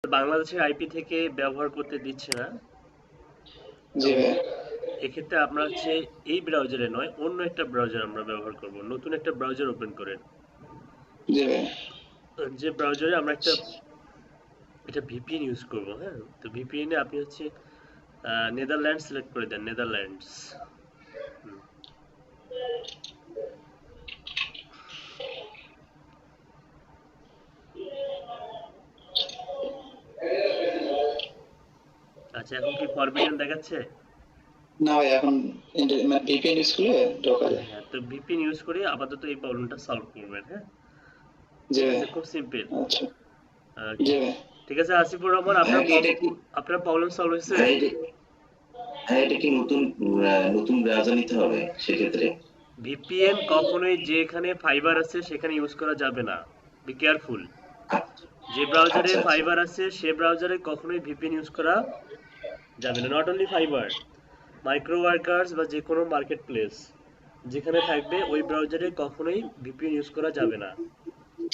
বাংলাদেশের আইপি থেকে ব্যবহার করতে দিচ্ছে না। তো জি ভাই। এক্ষেত্রে আমরা হচ্ছে এই ব্রাউজারে নয়, অন্য একটা ব্রাউজার আমরা ব্যবহার করব। নতুন একটা ব্রাউজার ওপেন করেন। জি ভাই। যে ব্রাউজারে আমরা একটা ভিপিএন ইউজ করব, হ্যাঁ? তো ভিপিএন এ আপনি হচ্ছে নেদারল্যান্ডস সিলেক্ট করে দেন, নেদারল্যান্ডস। হুম। আচ্ছা, এখন কি ফরবিডেন দেখাচ্ছে? না ভাই, এখন মানে ভিপিএন ইউজ করলে ঢোকা যায়। হ্যাঁ, তো ভিপিএন ইউজ করে আপাতত এই প্রবলেমটা সলভ করবেন, হ্যাঁ? জি ঠিক ভাই। আছে, খুব সিম্পল। আচ্ছা। ওকে। জি ভাই। ঠিক আছে আসিফুর রহমান, ভাইয়া কি এটা কি আপনার প্রবলেম সলভ হয়েছে? ভাইয়া এটা ভাইয়া এটা কি নতুন ব্রাউজার নিতে হবে সেক্ষেত্রে? ভিপিএন কখনোই যেখানে ফাইবার আছে সেখানে ইউজ করা যাবে না। Be careful. যে ব্রাউজারে আচ্ছা আচ্ছা। ফাইবার আছে সে ব্রাউজারে কখনোই ভিপিএন ইউজ করা যাবে না। Not only fibre, micro workers বা যে কোনো মার্কেট প্লেস যেখানে থাকবে ওই ব্রাউজারে কখনোই ভিপিএন ইউজ করা যাবে না।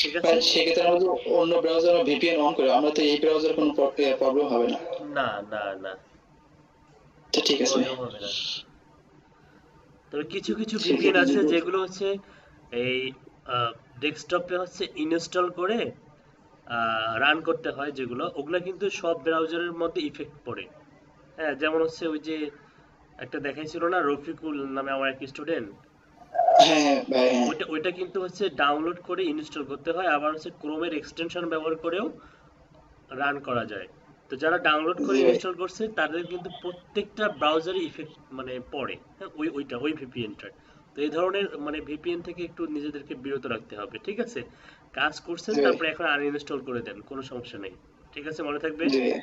ঠিক আছে? ভাই সেক্ষেত্রে আমরা যদি অন্য ব্রাউজার ভিপিএন অন করি, আমরা তো এই ব্রাউজার কোনো প্রবলেম হবে না। না, না, না, তো ঠিক আছে ভাই। প্রবলেম হবে না। তবে কিছু কিছু ভিপিএন সেক্ষেত্রে আছে যদি যেগুলো হচ্ছে এই ডেস্কটপে হচ্ছে ইনস্টল করে রান করতে হয়, যেগুলো ওগুলা কিন্তু সব ব্রাউজারের মধ্যে ইফেক্ট পড়ে। হ্যাঁ, যেমন হচ্ছে ওই যে একটা দেখাইছিল না, রফিকুল নামে আমার এক স্টুডেন্ট, হ্যাঁ হ্যাঁ ভাই, হ্যাঁ। ওইটা কিন্তু হচ্ছে ডাউনলোড করে ইনস্টল করতে হয়, আবার হচ্ছে ক্রোমের এক্সটেনশন ব্যবহার করেও রান করা যায়। তো যারা ডাউনলোড করে জি ভাই। ইনস্টল করছে তাদের কিন্তু প্রত্যেকটা ব্রাউজারে ইফেক্ট মানে পড়ে, হ্যাঁ, ওই ভিপিএনটার। তো এই ধরনের মানে ভিপিএন থেকে একটু নিজেদেরকে বিরত রাখতে হবে, ঠিক আছে? কাজ করছেন জি ভাই। তারপরে এখন আনইনস্টল করে দেন, কোনো সমস্যা নেই। ঠিক আছে, মনে থাকবে। জি ভাই।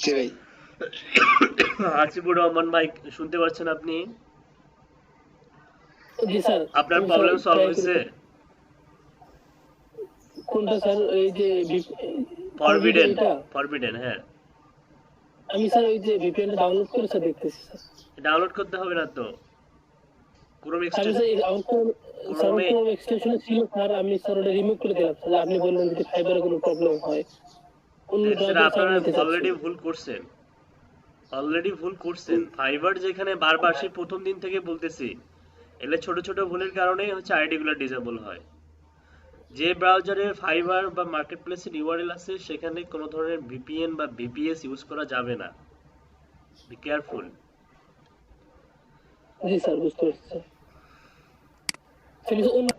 জি ভাই। আসিফুর রহমান ভাই, শুনতে পাচ্ছেন আপনি? জি স্যার। আপনার আমি স্যার প্রবলেম সলভ ট্রাই হয়েছে? করি। কোনটা স্যার? এই যে ফরবিট ফরবিডেন, এটা? ফরবিডেন, হ্যাঁ। আমি স্যার ওই যে ভিপিএন ডাউনলোড করে স্যার দেখতেছি স্যার। ডাউনলোড করতে হবে না তো, ক্রোম আমি এক্সটেনশন, স্যার আমার তো স্যার আমার ক্রোমে। তো এক্সটেনশন ছিল স্যার, আমি স্যার ওটা রিমুভ করে দিলাম স্যার। আপনি বললেন যদি ফাইবারে কোনো প্রবলেম হয়, অন্য সেটা ব্রাউজার স্যার আপনারা নিতে চাচ্ছি। অলরেডি ভুল করছেন। ফাইবার যেখানে বারবার সেই প্রথম দিন থেকে বলতেছি, এগুলো ছোট ছোট ভুলের কারণে হচ্ছে আইডি গুলো ডিসেবল হয়। যে ব্রাউজারে ফাইবার বা মার্কেট প্লেসের ইউআরএল আছে সেখানে কোনো ধরনের ভিপিএন বা ভিপিএস ইউজ করা যাবে না। Be careful. জি স্যার, বুঝতে পারছি স্যার। সেটা অন্য।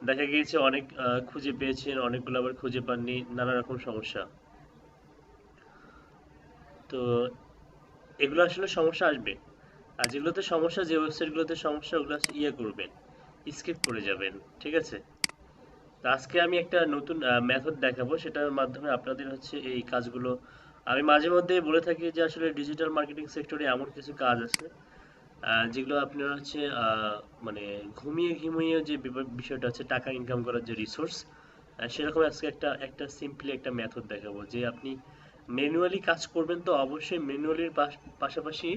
দেখা গিয়েছে অনেক খুঁজে পেয়েছেন, অনেকগুলো আবার খুঁজে পাননি, নানা রকম সমস্যা। তো এগুলো আসলে সমস্যা আসবে। আর যেগুলোতে সমস্যা, যে ওয়েবসাইটগুলোতে সমস্যা, ওগুলো ইয়ে করবেন, স্কিপ করে যাবেন। ঠিক আছে? তো আজকে আমি একটা নতুন মেথড দেখাবো, সেটার মাধ্যমে আপনাদের হচ্ছে এই কাজগুলো। আমি মাঝে মধ্যে বলে থাকি যে আসলে ডিজিটাল মার্কেটিং সেক্টরে এমন কিছু কাজ আছে যেগুলো আপনারা হচ্ছে মানে ঘুমিয়ে ঘুমিয়ে যে বিষয়টা আছে, টাকা ইনকাম করার যে রিসোর্স, সেরকম আজকে একটা একটা সিম্পলি একটা মেথড দেখাবো যে আপনি ম্যানুয়ালি কাজ করবেন। তো অবশ্যই ম্যানুয়ালির পাশাপাশি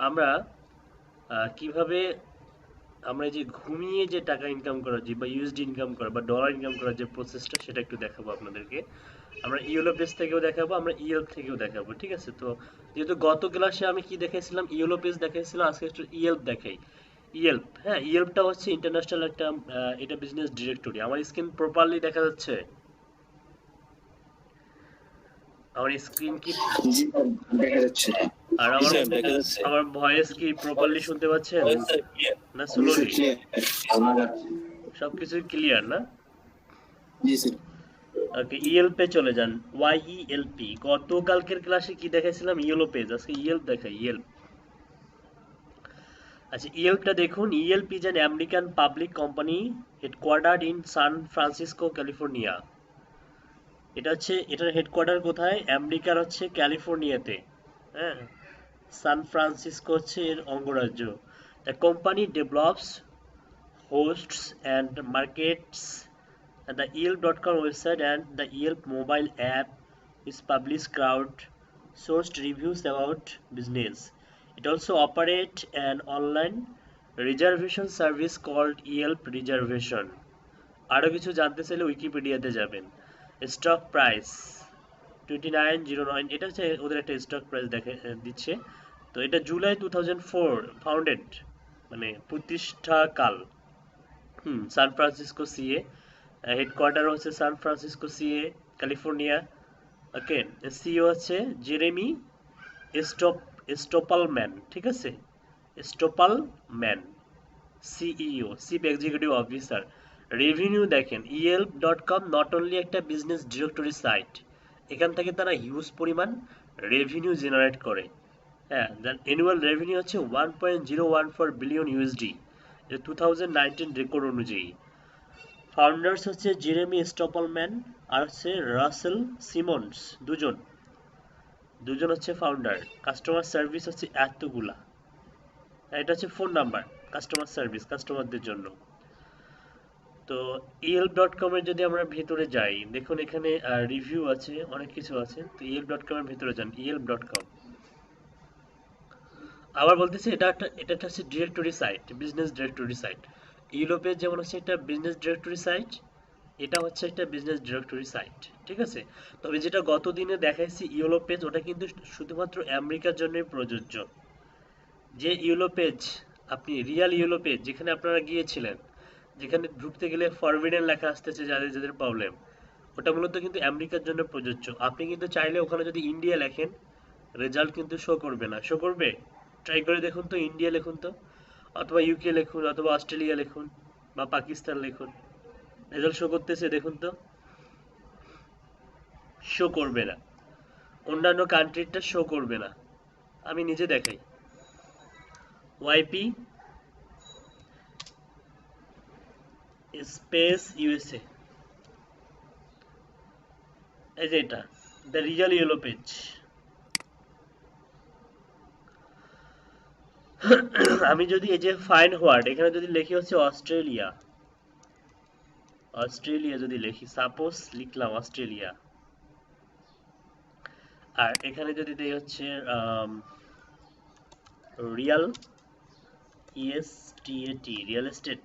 আমরা কিভাবে আমরা এই যে ঘুমিয়ে যে টাকা ইনকাম করার যে বা ইউএসডি ইনকাম করা বা ডলার ইনকাম করার যে প্রসেসটা, সেটা একটু দেখাবো আপনাদেরকে। আমরা ইয়েলো পেজ থেকেও দেখাবো, আমরা ইয়েলপ থেকেও দেখাবো। ঠিক আছে? তো যেহেতু গত ক্লাসে আমি কি দেখাইছিলাম, ইয়েলো পেজ দেখাইছিলাম, আজকে একটু ইয়েলপ দেখাই। ইয়েলপ, হ্যাঁ, ইয়েলপটা হচ্ছে ইন্টারন্যাশনাল একটা এটা বিজনেস ডিরেক্টরি। আমার স্ক্রিন প্রপারলি দেখা যাচ্ছে? আমার স্ক্রিন কি জি স্যার, দেখা যাচ্ছে। আর জি আমার স্যার দেখা যাচ্ছে। আমার ভয়েস কি প্রপারলি শুনতে পাচ্ছেন ভয়েস স্যার ক্লিয়ার। না জি স্যার, স্লোলি? ক্লিয়ার শোনা যাচ্ছে। সবকিছু ক্লিয়ার না? জি স্যার। ওকে, ইএলপে চলে যান। ওয়াইইএলপি, গতকালকের ক্লাসে কি দেখাইছিলাম? Yellow page. আজকে ইয়েলপ দেখাই, ইয়েলপ। আচ্ছা, ইয়েলপটা দেখুন। Yelp is an American public company headquartered in San Francisco, California. এটা হচ্ছে, এটার হেডকোয়ার্টার কোথায়? আমেরিকার হচ্ছে ক্যালিফোর্নিয়াতে। হ্যাঁ, সান ফ্রান্সিসকো হচ্ছে এর অঙ্গরাজ্য। The company develops, hosts and markets the Yelp.com website and the Yelp mobile app, which publish crowd-sourced reviews about business. It also operates an online reservation service called Yelp Reservation. আরো কিছু জানতে চাইলে উইকিপিডিয়াতে যাবেন। Stock price, 2909, এটা হচ্ছে ওদের একটা stock price দেখে দিচ্ছে। তো এটা জুলাই 2004 ফাউন্ডেড, মানে প্রতিষ্ঠা কাল। সান ফ্রান্সিসকো সিএ, হেডকোয়ার্টার হচ্ছে San Francisco CA, California. Okay, CEO হচ্ছে জেরেমি স্টপ স্টোপালম্যান, ঠিক আছে, Stoppelman, CEO, chief executive officer. Revenue দেখেন, ইয়েল্প.কম নট অনলি একটা বিজনেস ডিরেক্টরি সাইট, এখান থেকে তারা হিউজ পরিমাণ রেভিনিউ জেনারেট করে। হ্যাঁ, অ্যানুয়াল রেভিনিউ হচ্ছে 1.014 বিলিয়ন ইউএসডি, এটা 2019 রেকর্ড অনুযায়ী। ফাউন্ডার্স হচ্ছে জেরেমি স্টপলম্যান আর হচ্ছে রাসেল সিমন্স, দুজন দুজন হচ্ছে ফাউন্ডার। কাস্টমার সার্ভিস হচ্ছে এতগুলা, এটা হচ্ছে ফোন নাম্বার, কাস্টমার সার্ভিস কাস্টমারদের জন্য। তো ইয়েল্প.কম এর যদি আমরা ভেতরে যাই, দেখুন এখানে রিভিউ আছে, অনেক কিছু আছে। তো ইয়েল্প.কম এর ভেতরে যান, ইয়েল্প.কম। আবার বলতেছি, এটা হচ্ছে directory site, business directory site. ইউরোপের যেমন হচ্ছে একটা বিজনেস ডিরেক্টরি সাইট, এটা হচ্ছে একটা বিজনেস ডিরেক্টরি সাইট, ঠিক আছে। তবে যেটা গত দিনে দেখাইছি ইয়েলো পেজ, ওটা কিন্তু শুধুমাত্র আমেরিকার জন্যই প্রযোজ্য। যে ইয়েলো পেজ, আপনি রিয়াল ইয়েলো পেজ যেখানে আপনারা গিয়েছিলেন, যেখানে ঢুকতে গেলে ফরবিডেন লেখা আসতেছে যাদের যাদের প্রবলেম, ওটা মূলত কিন্তু আমেরিকার জন্য প্রযোজ্য। আপনি কিন্তু চাইলে ওখানে যদি ইন্ডিয়া লেখেন, রেজাল্ট কিন্তু শো করবে না। শো করবে? ট্রাই করে দেখুন তো, ইন্ডিয়া লিখুন তো, অথবা ইউকে লিখুন, অথবা অস্ট্রেলিয়া লিখুন, বা পাকিস্তান লিখুন, রেজাল্ট শো করতেছে দেখুন তো? শো করবে না। অন্যান্য কান্ট্রিটা শো করবে না। আমি নিজে দেখাই, ওয়াইপি স্পেস ইউএসএ, এই যে এটা দ্য রিয়াল ইয়েলো পেজ। আমি যদি এই যে ফাইন্ড ওয়ার্ড এখানে যদি লিখি হচ্ছে অস্ট্রেলিয়া, অস্ট্রেলিয়া যদি লিখি, সাপোজ লিখলাম অস্ট্রেলিয়া, আর এখানে যদি দেই হচ্ছে Real, ইএসটিএটি, real estate.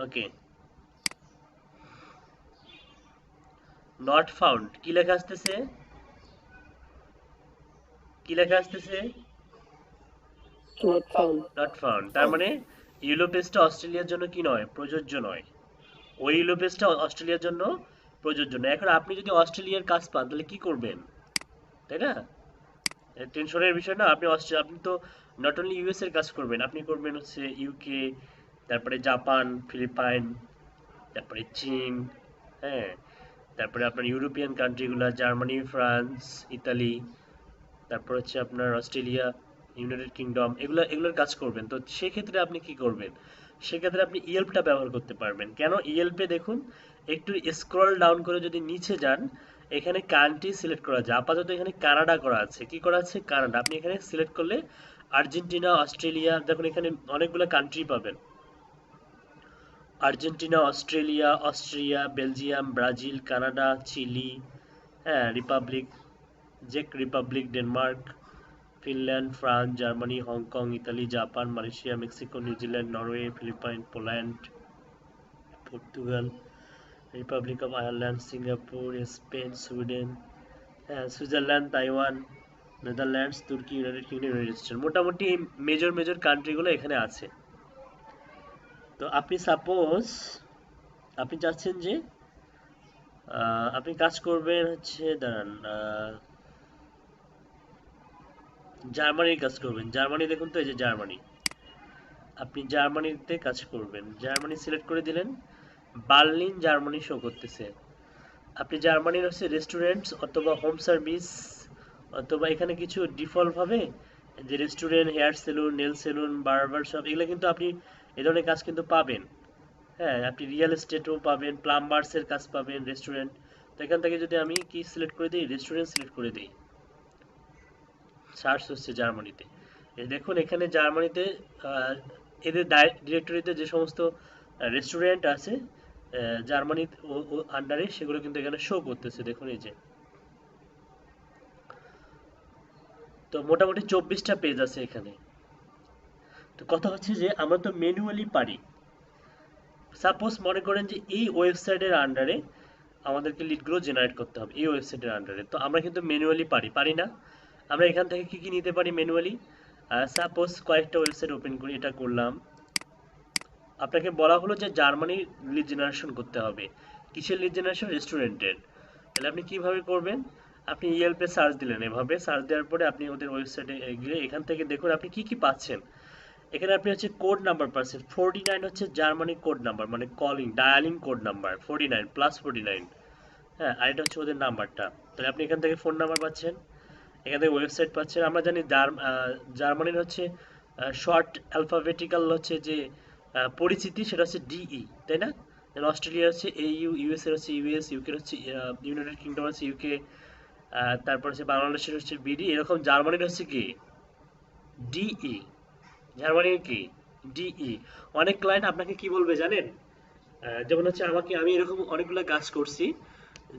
Okay, not found, কি লেখা আসতেছে? কি লেখা আসতেছে? Not found. নট ফাউন্ড, তার মানে ইয়েলো পেজটা অস্ট্রেলিয়ার জন্য কি নয়, প্রযোজ্য নয়। ওই ইয়েলো পেজটা অস্ট্রেলিয়ার জন্য প্রযোজ্য নয়। এখন আপনি যদি অস্ট্রেলিয়ার কাজ পান তাহলে কি করবেন, তাই না? টেনশনের বিষয় না। আপনি তো নট অনলি ইউএস এর কাজ করবেন, আপনি করবেন হচ্ছে ইউকে, তারপরে জাপান, ফিলিপাইন, তারপরে চীন, হ্যাঁ, তারপরে আপনার ইউরোপিয়ান কান্ট্রিগুলো, জার্মানি, ফ্রান্স, ইতালি, তারপর হচ্ছে আপনার অস্ট্রেলিয়া, ইউনাইটেড কিংডম, এগুলোর কাজ করবেন। তো সেক্ষেত্রে আপনি কি করবেন? সেক্ষেত্রে আপনি ইয়েল্পটা ব্যবহার করতে পারবেন। কেন? ইয়েল্পে দেখুন, একটু স্ক্রল ডাউন করে যদি নিচে যান, এখানে কান্ট্রি সিলেক্ট করা যায়। আপাতত এখানে কানাডা করা আছে। কি করা আছে? কানাডা। আপনি এখানে সিলেক্ট করলে আর্জেন্টিনা, অস্ট্রেলিয়া, দেখুন এখানে অনেকগুলো কান্ট্রি পাবেন। Argentina, Australia, Austria, Belgium, Brazil, Canada, Chile, হ্যাঁ, চেক Republic, Denmark, Finland, France, Germany, Hong Kong, Italy, Japan, Malaysia, Mexico, New Zealand, Norway, Philippine, Poland, Portugal, Republic of Ireland, Singapore, Spain, Sweden, হ্যাঁ, Switzerland, Taiwan, Netherlands, Turkey, United Kingdom, United State. মোটামুটি major major কান্ট্রিগুলো এখানে আছে। তো আপনি suppose আপনি চাচ্ছেন যে আপনি কাজ করবেন হচ্ছে, দাঁড়ান, জার্মানির কাজ করবেন। জার্মানি দেখুন তো, এই যে জার্মানি, আপনি জার্মানিতে কাজ করবেন। জার্মানি সিলেক্ট করে দিলেন, বার্লিন জার্মানি শো করতেছে। আপনি জার্মানির হচ্ছে রেস্টুরেন্টস অথবা হোম সার্ভিস, অথবা এখানে কিছু ডিফল্ট ভাবে যে restaurant, hair salon, nail salon, barber shop, এগুলো কিন্তু আপনি এই ধরনের কাজ কিন্তু পাবেন। হ্যাঁ, আপনি রিয়েল এস্টেটও পাবেন, প্লাম্বার্সের কাজ পাবেন, রেস্টুরেন্ট। তো এখান থেকে যদি আমি কি সিলেক্ট করে দিই, রেস্টুরেন্ট সিলেক্ট করে দিই, সার্চ হচ্ছে জার্মানিতে। এই দেখুন এখানে জার্মানিতে এদের ডিরেক্টরিতে যে সমস্ত রেস্টুরেন্ট আছে জার্মানির আন্ডারে, সেগুলো কিন্তু এখানে শো করতেছে, দেখুন এই যে। তো মোটামুটি 24টা পেজ আছে এখানে। তো কথা হচ্ছে যে আমরা তো ম্যানুয়ালি পারি। সাপোজ মনে করেন যে এই ওয়েবসাইটের আন্ডারে আমাদেরকে লিডগুলো জেনারেট করতে হবে এই ওয়েবসাইটের আন্ডারে। তো আমরা কিন্তু ম্যানুয়ালি পারি না। আমরা এখান থেকে কি কি নিতে পারি ম্যানুয়ালি? সাপোজ কয়েকটা ওয়েবসাইট ওপেন করি, এটা করলাম। আপনাকে বলা হলো যে জার্মানির লিড জেনারেশন করতে হবে। কিসের লিড জেনারেশন? রেস্টুরেন্টের। তাহলে আপনি কিভাবে করবেন? আপনি ইয়েলপে সার্চ দিলেন, এভাবে সার্চ দেওয়ার পরে আপনি ওদের ওয়েবসাইটে গিয়ে এখান থেকে দেখুন আপনি কি কি পাচ্ছেন। এখানে আপনি হচ্ছে কোড নাম্বার পাচ্ছেন 49, হচ্ছে জার্মানি কোড নাম্বার, মানে calling dialling code number 49 plus 49। হ্যাঁ, আর এটা হচ্ছে ওদের নাম্বারটা। তাহলে আপনি এখান থেকে ফোন নাম্বার পাচ্ছেন, এখান থেকে ওয়েবসাইট পাচ্ছেন। আমরা জানি জার্মানির হচ্ছে শর্ট অ্যালফাবেটিক্যাল হচ্ছে যে পরিচিতি, সেটা হচ্ছে ডিই, তাই না? অস্ট্রেলিয়া হচ্ছে এইউ, ইউএসএ হচ্ছে ইউএস, ইউকে হচ্ছে ইউনাইটেড কিংডম হচ্ছে ইউকে, তারপর হচ্ছে বাংলাদেশের হচ্ছে বিডি, এরকম জার্মানির হচ্ছে কি ডিই। জার্মানির কি ডিই। অনেক ক্লায়েন্ট আপনাকে কি বলবে জানেন? যেমন হচ্ছে আমি এরকম অনেকগুলো কাজ করছি,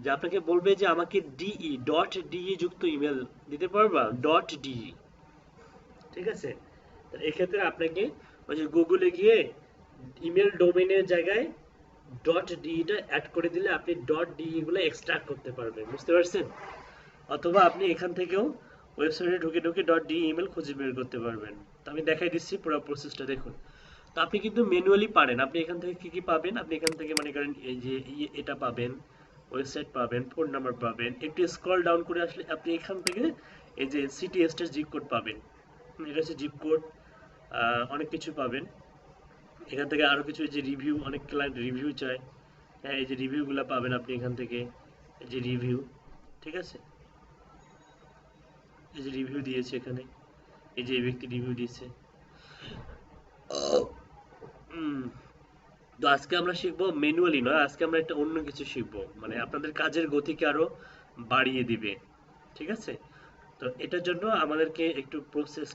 যে আপনাকে বলবে যে আমাকে ডিই ডট ডিই যুক্ত ইমেল দিতে পারবা, ডট ডিই। ঠিক আছে? তো এক্ষেত্রে আপনাকে ওই যে গুগলে গিয়ে ইমেল ডোমেইনের জায়গায় ডট ডিইটা অ্যাড করে দিলে আপনি ডট ডিই গুলো এক্সট্রাক্ট করতে পারবেন, বুঝতে পারছেন? অথবা আপনি এখান থেকেও ওয়েবসাইটে ঢুকে ঢুকে ডট ডি ইমেল খুঁজে বের করতে পারবেন। তো আমি দেখাই দিচ্ছি পুরো প্রসেসটা, দেখুন। তো আপনি কিন্তু ম্যানুয়ালি পারেন। আপনি এখান থেকে কি কি পাবেন? আপনি এখান থেকে মনে করেন এই যে এটা পাবেন, ওয়েবসাইট পাবেন, ফোন নাম্বার পাবেন। একটু স্ক্রল ডাউন করে আসলে আপনি এখান থেকে এই যে সিটিএস এর জিপ কোড পাবেন। এটা হচ্ছে জিপ কোড, অনেক কিছু পাবেন এখান থেকে। আরো কিছু এই যে রিভিউ, অনেক ক্লায়েন্ট রিভিউ চায়, হ্যাঁ এই যে রিভিউগুলো পাবেন আপনি এখান থেকে। এই যে রিভিউ, ঠিক আছে, এই যে রিভিউ দিয়েছে এখানে, এই যে এই ব্যক্তি রিভিউ দিয়েছে। হুম। তো আজকে আমরা শিখবো ম্যানুয়ালি নয়, আজকে আমরা একটা অন্য কিছু শিখবো, মানে আপনাদের কাজের গতিকে আরো বাড়িয়ে দিবে। ঠিক আছে? তো এটার জন্য আমাদেরকে একটু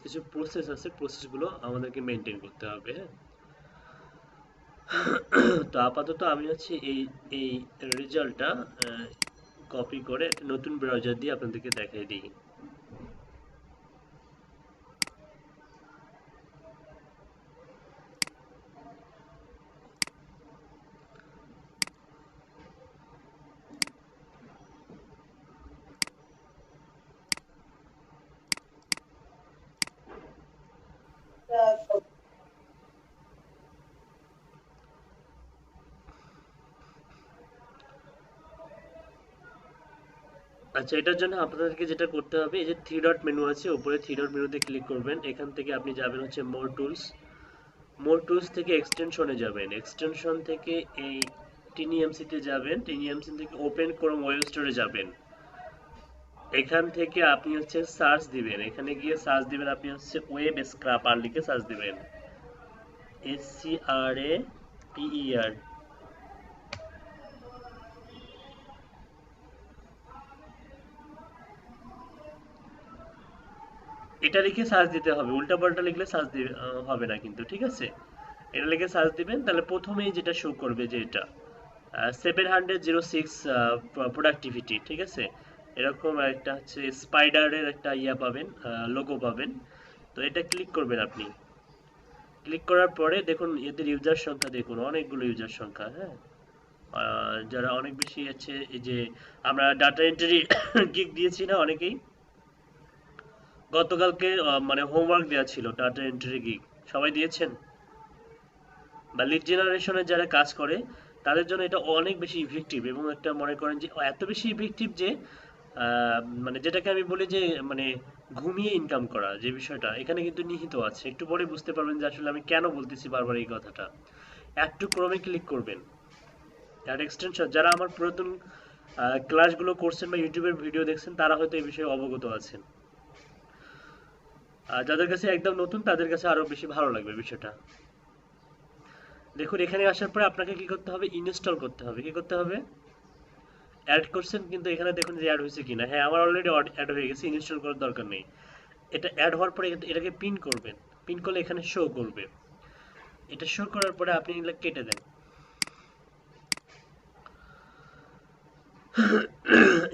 কিছু প্রসেস আছে, প্রসেসগুলো আমাদেরকে মেনটেন করতে হবে। হ্যাঁ, তো আপাতত আমি হচ্ছে এই এই রেজাল্টটা কপি করে একটা নতুন ব্রাউজার দিয়ে আপনাদেরকে দেখাই দিই। আচ্ছা, এটার জন্য আপনাদেরকে যেটা করতে হবে, এই যে থ্রি ডট মেনু আছে, উপরে থ্রি ডট মেনুতে ক্লিক করবেন। এখান থেকে আপনি যাবেন হচ্ছে মোর টুলস। মোর টুলস থেকে এক্সটেনশনে যাবেন, এক্সটেনশন থেকে এই টিনিএমসি তে যাবেন, টিনিএমসি থেকে ওপেন ক্রোম ওয়েব স্টোরে যাবেন। এখান থেকে আপনি হচ্ছে সার্চ দিবেন, এখানে গিয়ে সার্চ দিবেন আপনি হচ্ছে ওয়েব স্ক্রাপার লিখে সার্চ দিবেন, SCRAPER। এটা লিখে সার্চ দিতে হবে, উল্টাপাল্টা লিখলে সার্চ হবে না কিন্তু, ঠিক আছে? এটা লিখে সার্চ দিবেন, তাহলে প্রথমেই যেটা শো করবে যে এটা 706 প্রোডাক্টিভিটি, ঠিক আছে? এরকম একটা হচ্ছে স্পাইডারের একটা ইয়া পাবেন, লোগো পাবেন। তো এটা ক্লিক করবেন আপনি। ক্লিক করার পরে দেখুন এদের ইউজার সংখ্যা, দেখুন অনেকগুলো ইউজার সংখ্যা। হ্যাঁ, যারা অনেক বেশি আছে, এই যে আমরা ডাটা এন্ট্রি গিগ দিয়েছি না অনেকেই, গতকালকে মানে হোমওয়ার্ক দেওয়া ছিল ডাটা এন্ট্রি গিগ, সবাই দিয়েছেন? বা লিড জেনারেশনের যারা কাজ করে তাদের জন্য এটা অনেক বেশি ইফেক্টিভ, এবং একটা মনে করেন যে এত বেশি ইফেক্টিভ যে মানে যেটাকে আমি বলি যে মানে ঘুমিয়ে ইনকাম করা, যে বিষয়টা এখানে কিন্তু নিহিত আছে। একটু পরে বুঝতে পারবেন যে আসলে আমি কেন বলতেছি বারবার এই কথাটা। অ্যাড টু ক্রমে ক্লিক করবেন। অ্যাড এক্সটেনশন, যারা আমার পুরাতন ক্লাসগুলো করছেন বা ইউটিউবের ভিডিও দেখছেন তারা হয়তো এই বিষয়ে অবগত আছেন। আর যাদের কাছে একদম নতুন তাদের কাছে আরো বেশি ভালো লাগবে বিষয়টা। দেখুন এখানে আসার পরে আপনাকে কি করতে হবে? ইনস্টল করতে হবে। কি করতে হবে? অ্যাড করছেন কিন্তু এখানে দেখুন যে অ্যাড হয়েছে কিনা। হ্যাঁ, আমার অলরেডি অ্যাড হয়ে গেছে, ইনস্টল করার দরকার নেই। এটা অ্যাড হওয়ার পরে এটাকে পিন করবেন, পিন করলে এখানে শো করবে। এটা শো করার পরে আপনি এগুলো কেটে দেন।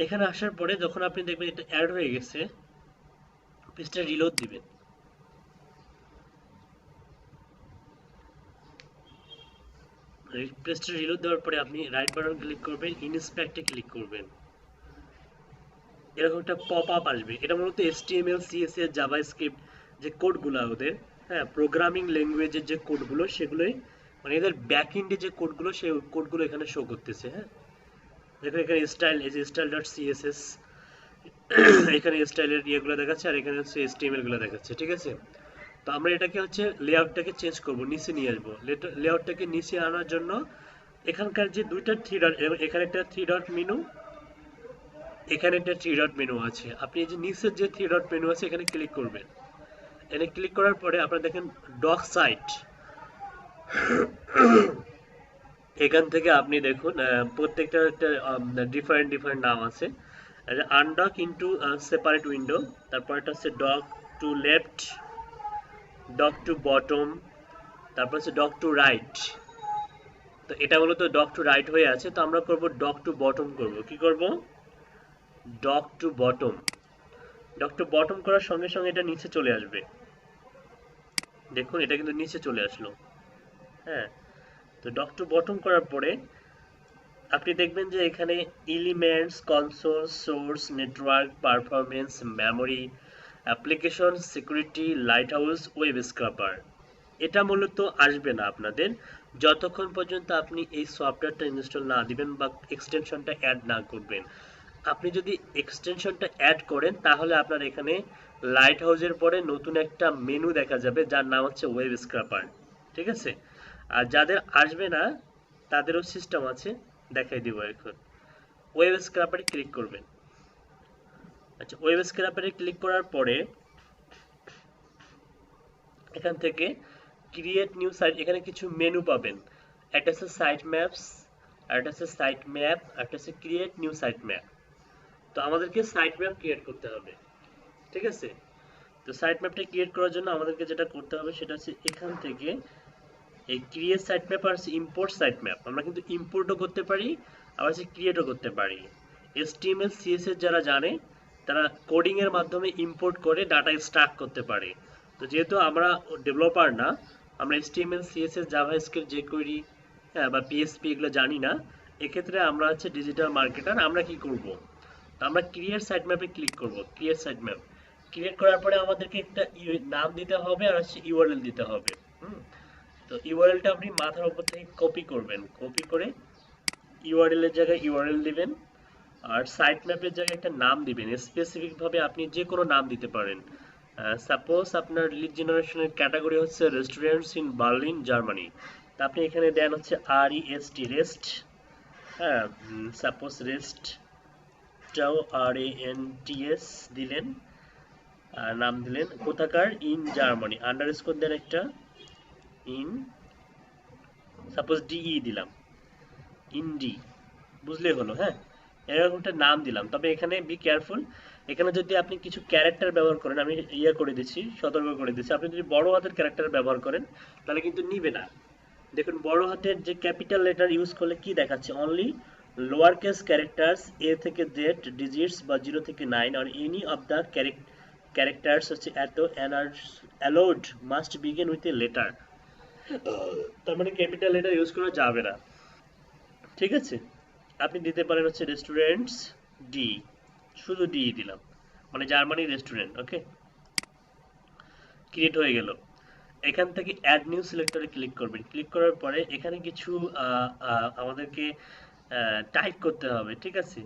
এখানে আসার পরে যখন আপনি দেখবেন এটা অ্যাড হয়ে গেছে, পেজটা রিলোড দিবেন। পেজটা রিলোড দেওয়ার পরে আপনি রাইট বাটন ক্লিক করবেন, ইনস্পেক্টে ক্লিক করবেন। এরকম একটা পপ আপ আসবে। এটা মূলত HTML, CSS, জাভাস্ক্রিপ্ট যে কোডগুলো ওদের, হ্যাঁ, প্রোগ্রামিং ল্যাঙ্গুয়েজের যে কোডগুলো সেগুলোই, মানে এদের ব্যাক এন্ডে যে কোডগুলো সেই কোডগুলো এখানে শো করতেছে। হ্যাঁ, দেখুন এখানে স্টাইল, এই যে style.css, এখানে স্টাইলের ইয়েগুলো দেখাচ্ছে, আর এখানে হচ্ছে HTML গুলো দেখাচ্ছে। ঠিক আছে, তো আমরা এটাকে হচ্ছে লেআউটটাকে চেঞ্জ করব, নিচে নিয়ে আসবো। লেআউটটাকে নিচে আনার জন্য এখানকার যে দুইটা থ্রি ডট, এখানে একটা থ্রি ডট মেনু, এখানে একটা থ্রি ডট মেনু আছে। আপনি এই যে নিচের যে থ্রি ডট মেনু আছে এখানে ক্লিক করবেন। এখানে ক্লিক করার পরে আপনারা দেখেন ডক সাইট, এখান থেকে আপনি দেখুন প্রত্যেকটা একটা ডিফারেন্ট ডিফারেন্ট নাম আছে। আনডক ইনটু সেপারেট উইন্ডো, তারপর এটা হচ্ছে dock to left, dock to bottom, তারপর হচ্ছে ডক টু রাইট। তো এটা মূলত ডক টু রাইট হয়ে আছে, তো আমরা করব ডক টু বটম করব। কি করব? Dock to bottom. Dock to bottom করার সঙ্গে সঙ্গে এটা নিচে চলে আসবে। দেখুন এটা কিন্তু নিচে চলে আসলো। হ্যাঁ, তো ডক টু বটম করার পরে আপনি দেখবেন যে এখানে elements, console, source, network, performance, memory, application, security, light house, web scraper, এটা মূলত আসবে না আপনাদের যতক্ষণ পর্যন্ত আপনি এই সফটওয়্যারটা ইনস্টল না দিবেন বা এক্সটেনশনটা অ্যাড না করবেন। আপনি যদি এক্সটেনশনটা অ্যাড করেন তাহলে আপনার এখানে লাইট হাউসের পরে নতুন একটা মেনু দেখা যাবে যার নাম হচ্ছে ওয়েব স্ক্রাপার। ঠিক আছে, আর যাদের আসবে না তাদেরও সিস্টেম আছে, দেখাই দিব এখন। ওয়েব স্ক্রাপারে ক্লিক করবেন। আচ্ছা, ওয়েব স্ক্রাপারে ক্লিক করার পরে এখান থেকে ক্রিয়েট নিউ সাইট, এখানে কিছু মেনু পাবেন। একটা আছে সাইট ম্যাপস, আর একটা আছে সাইট ম্যাপ, আর একটা আছে ক্রিয়েট নিউ সাইট ম্যাপ। তো আমাদেরকে সাইট ম্যাপ ক্রিয়েট করতে হবে। ঠিক আছে, তো সাইট ম্যাপটা ক্রিয়েট করার জন্য আমাদেরকে যেটা করতে হবে সেটা হচ্ছে এখান থেকে এই ক্রিয়েট সাইট ম্যাপ আর ইম্পোর্ট সাইট ম্যাপ, আমরা কিন্তু ইম্পোর্টও করতে পারি আবার ক্রিয়েটও করতে পারি। HTML, CSS যারা জানে তারা কোডিং এর মাধ্যমে ইম্পোর্ট করে ডাটা স্ট্রাক করতে পারে। তো যেহেতু আমরা ডেভেলপার না, আমরা HTML, CSS, জাভাস্ক্রিপ্ট, jQuery, হ্যাঁ, বা PHP এগুলো জানি না, এক্ষেত্রে আমরা হচ্ছে ডিজিটাল মার্কেটার। আমরা কি করব? তো আমরা ক্রিয়েট সাইট ম্যাপে ক্লিক করব। ক্রিয়েট সাইট ম্যাপ ক্রিয়েট করার পরে আমাদেরকে একটা নাম দিতে হবে আর হচ্ছে ইউআরএল দিতে হবে। তো ইউআরএলটা আপনি মাথার উপর থেকে কপি করবেন, কপি করে ইউআরএল এর জায়গায় ইউআরএল দিবেন, আর সাইট ম্যাপের জায়গায় একটা নাম দিবেন। স্পেসিফিক ভাবে আপনি যে কোনো নাম দিতে পারেন। সাপোজ আপনার লিড জেনারেশনের ক্যাটাগরি হচ্ছে রেস্টুরেন্টস ইন বার্লিন, জার্মানি, তা আপনি এখানে দেন হচ্ছে REST, রেস্ট। হ্যাঁ, সাপোজ রেস্টটাও RANTS দিলেন, আর নাম দিলেন কোথাকার, ইন জার্মানি, আন্ডারস্কোর দেন একটা, ইন সাপোজ DE দিলাম, ইন্ডি, বুঝলে হলো। হ্যাঁ, এরকম একটা নাম দিলাম। তবে এখানে বি কেয়ারফুল, এখানে যদি আপনি কিছু ক্যারেক্টার ব্যবহার করেন, আমি ইয়ে করে দিচ্ছি, সতর্ক করে দিচ্ছি, আপনি যদি বড় হাতের ক্যারেক্টার ব্যবহার করেন তাহলে কিন্তু নিবে না। দেখুন বড় হাতের যে ক্যাপিটাল লেটার ইউজ করলে কি দেখাচ্ছে, only lower case characters A থেকে Z ডিজিটস বা 0 থেকে 9 আর এনি অফ দ্য ক্যারেক্টার্স হচ্ছে এত allowed must begin with a letter. তার মানে ক্যাপিটাল লেটার ইউজ করা যাবে না। ঠিক আছে, আপনি দিতে পারেন হচ্ছে রেস্টুরেন্টস ডি, শুধু ডি দিলাম, মানে জার্মানি রেস্টুরেন্ট। ওকে, ক্রিয়েট হয়ে গেল। এখান থেকে অ্যাড নিউ সিলেক্টরে ক্লিক করবেন। ক্লিক করার পরে এখানে কিছু আমাদেরকে টাইপ করতে হবে। ঠিক আছে,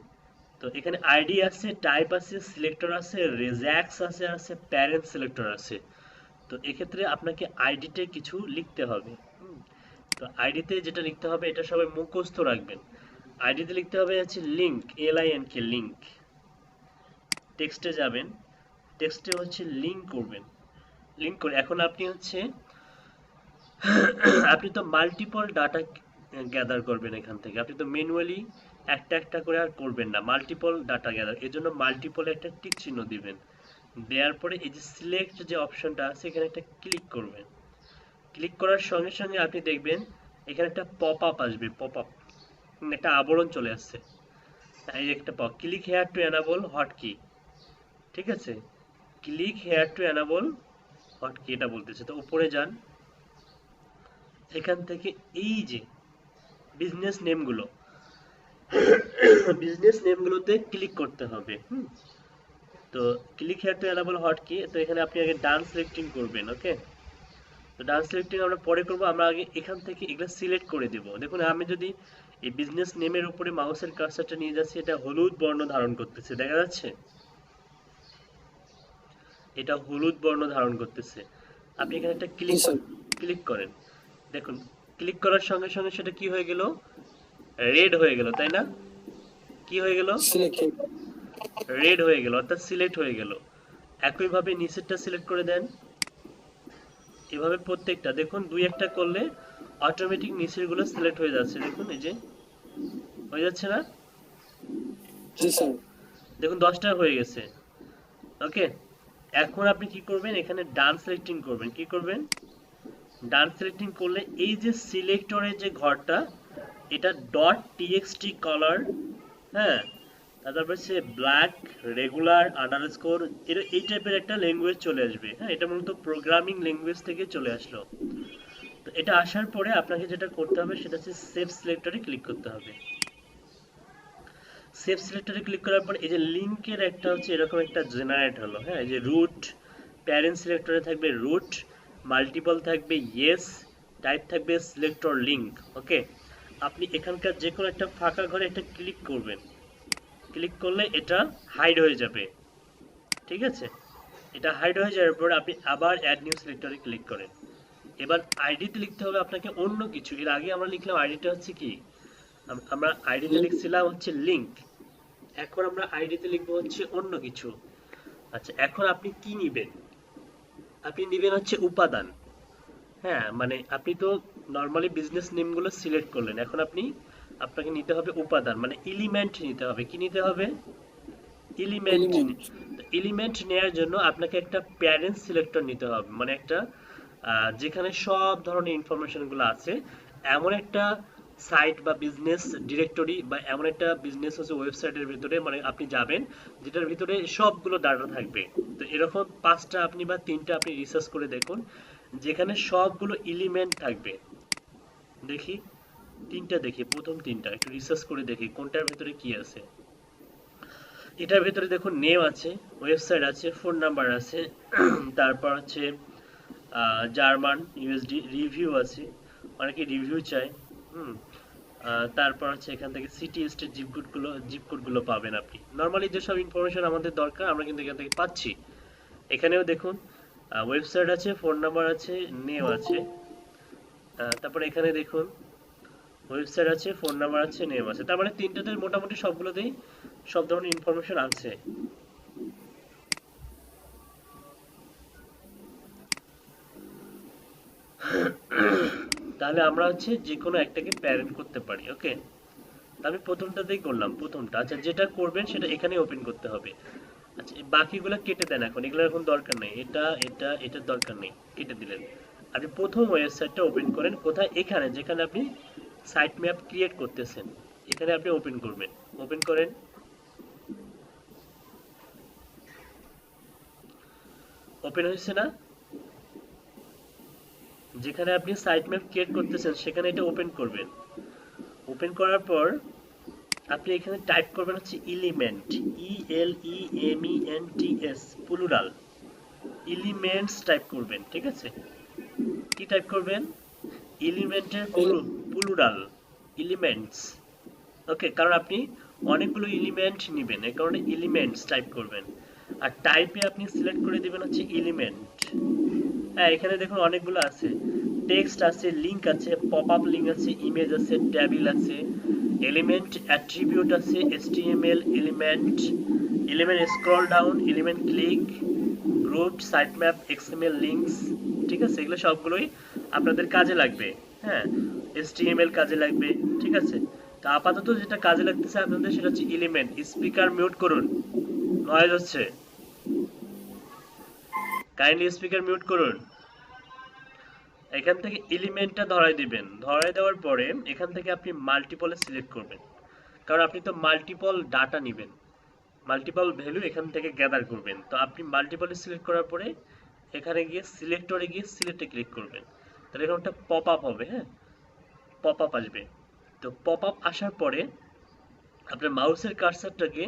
তো এখানে আইডি আছে, টাইপ আছে, সিলেক্টর আছে, রেজাক্স আছে, আছে প্যারেন্ট সিলেক্টর আছে। তো এক্ষেত্রে আপনাকে আইডিতে কিছু লিখতে হবে। তো আইডিতে যেটা লিখতে হবে এটা সবাই মুখস্থ রাখবেন। আইডিতে লিখতে হবে হচ্ছে লিংক, LINK, লিংক। টেক্সটে যাবেন, টেক্সটে হচ্ছে লিংক করবেন। লিংক করে এখন আপনি হচ্ছে আপনি তো মাল্টিপল ডাটা গ্যাদার করবেন এখান থেকে, আপনি তো ম্যানুয়ালি একটা একটা করে আর করবেন না, মাল্টিপল ডাটা গ্যাদার, এর জন্য মাল্টিপল একটা টিক চিহ্ন দিবেন। দেওয়ার পরে এই যে সিলেক্ট যে অপশনটা আছে এখানে একটা ক্লিক করবেন। ক্লিক করার সঙ্গে সঙ্গে আপনি দেখবেন এখানে একটা পপ আপ আসবে, পপ আপ, একটা আবরণ চলে আসছে। এই একটা pop, click here to enable hotkey. ঠিক আছে, click here to enable hotkey এটা বলতেছে। তো উপরে যান, এখান থেকে এই যে বিজনেস নেমগুলো বিজনেস নেমগুলোতে ক্লিক করতে হবে। তো click here to enable hot key, তো এখানে আপনি আগে ডান সিলেক্টিং করবেন। ওকে, তো ডান সিলেক্টিং আমরা পরে করব, আমরা আগে এখান থেকে এগুলো সিলেক্ট করে দেব। দেখুন আমি যদি এই বিজনেস নেমের উপরে মাউসের কার্সারটা নিয়ে যাচ্ছি, এটা হলুদ বর্ণ ধারণ করতেছে, দেখা যাচ্ছে? এটা হলুদ বর্ণ ধারণ করতেছে। আপনি এখানে একটা জি স্যার। ক্লিক করেন, দেখুন ক্লিক করার সঙ্গে সঙ্গে সেটা কি হয়ে গেল, রেড হয়ে গেল, তাই না? কি হয়ে গেল? সিলেক্টেড। রেড হয়ে গেল, অর্থাৎ সিলেক্ট হয়ে গেল। একইভাবে নিচেরটা সিলেক্ট করে দেন, এভাবে প্রত্যেকটা দেখুন, দুই একটা করলে অটোমেটিক নিচের গুলো সিলেক্ট হয়ে যাচ্ছে। দেখুন এই যে হয়ে যাচ্ছে না? জি স্যার। দেখুন 10টা হয়ে গেছে। ওকে, এখন আপনি কি করবেন, এখানে ডান সিলেক্টিং করবেন। কি করবেন? ডান সিলেক্টিং করলে এই যে সিলেক্টরের যে ঘরটা, এটা ডট টিএক্সটি কালার, হ্যাঁ, তারপর হচ্ছে ব্ল্যাক রেগুলার আন্ডারস্কোর, এটা এই টাইপের একটা ল্যাঙ্গুয়েজ চলে আসবে। হ্যাঁ, এটা মূলত প্রোগ্রামিং ল্যাঙ্গুয়েজ থেকে চলে আসলো। তো এটা আসার পরে আপনাকে যেটা করতে হবে সেটা হচ্ছে সেভ সিলেক্টরে ক্লিক করতে হবে। সেভ সিলেক্টরে ক্লিক করার পর এই যে লিংকের একটা হচ্ছে এরকম একটা জেনারেট হলো। হ্যাঁ, এই যে রুট, প্যারেন্ট সিলেক্টরে থাকবে রুট, মাল্টিপল থাকবে ইয়েস, টাইপ থাকবে সিলেক্টর লিংক। ওকে, আপনি এখানকার যে কোনো একটা ফাঁকা ঘরে একটা ক্লিক করবেন, ক্লিক করলে এটা হাইড হয়ে যাবে। ঠিক আছে, এটা হাইড হয়ে যাওয়ার পর আপনি আবার অ্যাড নিউ সিলেক্টরে ক্লিক করেন। এবার আইডিতে লিখতে হবে আপনাকে অন্য কিছু। এর আগে আমরা লিখলাম আইডিটা হচ্ছে কি, আমরা আইডিতে লিখছিলাম হচ্ছে লিংক, এখন আমরা আইডিতে লিখবো হচ্ছে অন্য কিছু। আচ্ছা, এখন আপনি কি নিবেন? আপনি নিবেন হচ্ছে উপাদান। হ্যাঁ, মানে আপনি তো নর্মালি বিজনেস নেমগুলো সিলেক্ট করলেন, এখন আপনাকে নিতে হবে উপাদান, মানে এলিমেন্ট নিতে হবে। কি নিতে হবে? এলিমেন্ট। এলিমেন্ট। এলিমেন্ট নেওয়ার জন্য আপনাকে একটা প্যারেন্ট সিলেক্টর নিতে হবে, মানে একটা যেখানে সব ধরনের ইনফরমেশন গুলো আছে, এমন একটা সাইট বা বিজনেস ডিরেক্টরি বা এমন একটা বিজনেস হচ্ছে ওয়েবসাইটের ভিতরে, মানে আপনি যাবেন যেটার ভিতরে সবগুলো ডাটা থাকবে। তো এরকম 5টা আপনি বা 3টা আপনি রিসার্চ করে দেখুন যেখানে সবগুলো এলিমেন্ট থাকবে। দেখি 3টা, দেখি প্রথম 3টা একটু রিসার্চ করে দেখি কোনটার ভিতরে কি আছে। এটার ভিতরে দেখুন নেম আছে, ওয়েবসাইট আছে, ফোন নাম্বার আছে, তারপর হচ্ছে জার্মান ইউএসডি রিভিউ আছে, অনেকে রিভিউ চায়। হুম, তারপর হচ্ছে এখান থেকে সিটি স্টেট জিপ কোডগুলো পাবেন আপনি। নর্মালি যেসব ইনফরমেশন আমাদের দরকার আমরা কিন্তু এখান থেকে পাচ্ছি। এখানেও দেখুন ওয়েবসাইট আছে, ফোন নাম্বার আছে, নেম আছে। তারপর এখানে দেখুন ওয়েবসাইট আছে, ফোন নাম্বার আছে, নেম আছে। তার মানে 3টাতে মোটামুটি সবগুলোতেই সব ধরনের ইনফরমেশন আছে। তাহলে আমরা হচ্ছে যে কোনো একটাকে প্যারেন্ট করতে পারি। ওকে, আমি প্রথমটাতেই করলাম, প্রথমটা। আচ্ছা, যেটা করবেন সেটা এখানে ওপেন করতে হবে। আচ্ছা, এই বাকিগুলো কেটে দেন, এখন এগুলো এখন দরকার নেই, এটার দরকার নেই, কেটে দিলেন। আপনি প্রথম ওয়েবসাইটটা ওপেন করেন, কোথায়? এখানে, যেখানে আপনি সাইট ম্যাপ ক্রিয়েট করতেছেন, এখানে আপনি ওপেন করবেন। ওপেন করেন, ওপেন হয়েছে না? যেখানে আপনি সাইট ম্যাপ ক্রিয়েট করতেছেন সেখানে এটা ওপেন করবেন। ওপেন করার পর আপনি এখানে টাইপ করবেন হচ্ছে element, ELEMENTS, plural elements type করবেন। ঠিক আছে, কি টাইপ করবেন? এলিমেন্টের প্লুরাল এলিমেন্টস। ওকে, কারণ আপনি অনেকগুলো এলিমেন্ট নেবেন, এই কারণে এলিমেন্টস টাইপ করবেন। আর টাইপে আপনি সিলেক্ট করে দিবেন হচ্ছে এলিমেন্ট। হ্যাঁ, এখানে দেখুন অনেকগুলো আছে, টেক্সট আছে, লিংক আছে, পপ আপ লিংক আছে, ইমেজ আছে, ট্যাবিল আছে, এলিমেন্ট অ্যাট্রিবিউট আছে, HTML element, element scroll down, element click, group, sitemap, XML links. ঠিক আছে, এগুলো সবগুলোই আপনাদের কাজে লাগবে। হ্যাঁ, HTML কাজে লাগবে। ঠিক আছে, তো আপাতত যেটা কাজে লাগতেছে আপনাদের সেটা হচ্ছে এলিমেন্ট। স্পিকার মিউট করুন, নয়েজ হচ্ছে, কাইন্ডলি স্পিকার মিউট করুন। এখান থেকে এলিমেন্টটা ধরাই দিবেন, ধরাই দেওয়ার পরে এখান থেকে আপনি মাল্টিপলে সিলেক্ট করবেন, কারণ আপনি তো মাল্টিপল ডাটা নেবেন, মাল্টিপল ভ্যালু এখান থেকে গ্যাদার করবেন। তো আপনি মাল্টিপলে সিলেক্ট করার পরে এখানে গিয়ে সিলেক্টরে গিয়ে সিলেক্টে ক্লিক করবেন, তাহলে এরকম একটা পপ আপ হবে। হ্যাঁ, পপ আপ আসবে। তো পপ আপ আসার পরে আপনার মাউসের কার্সারটাকে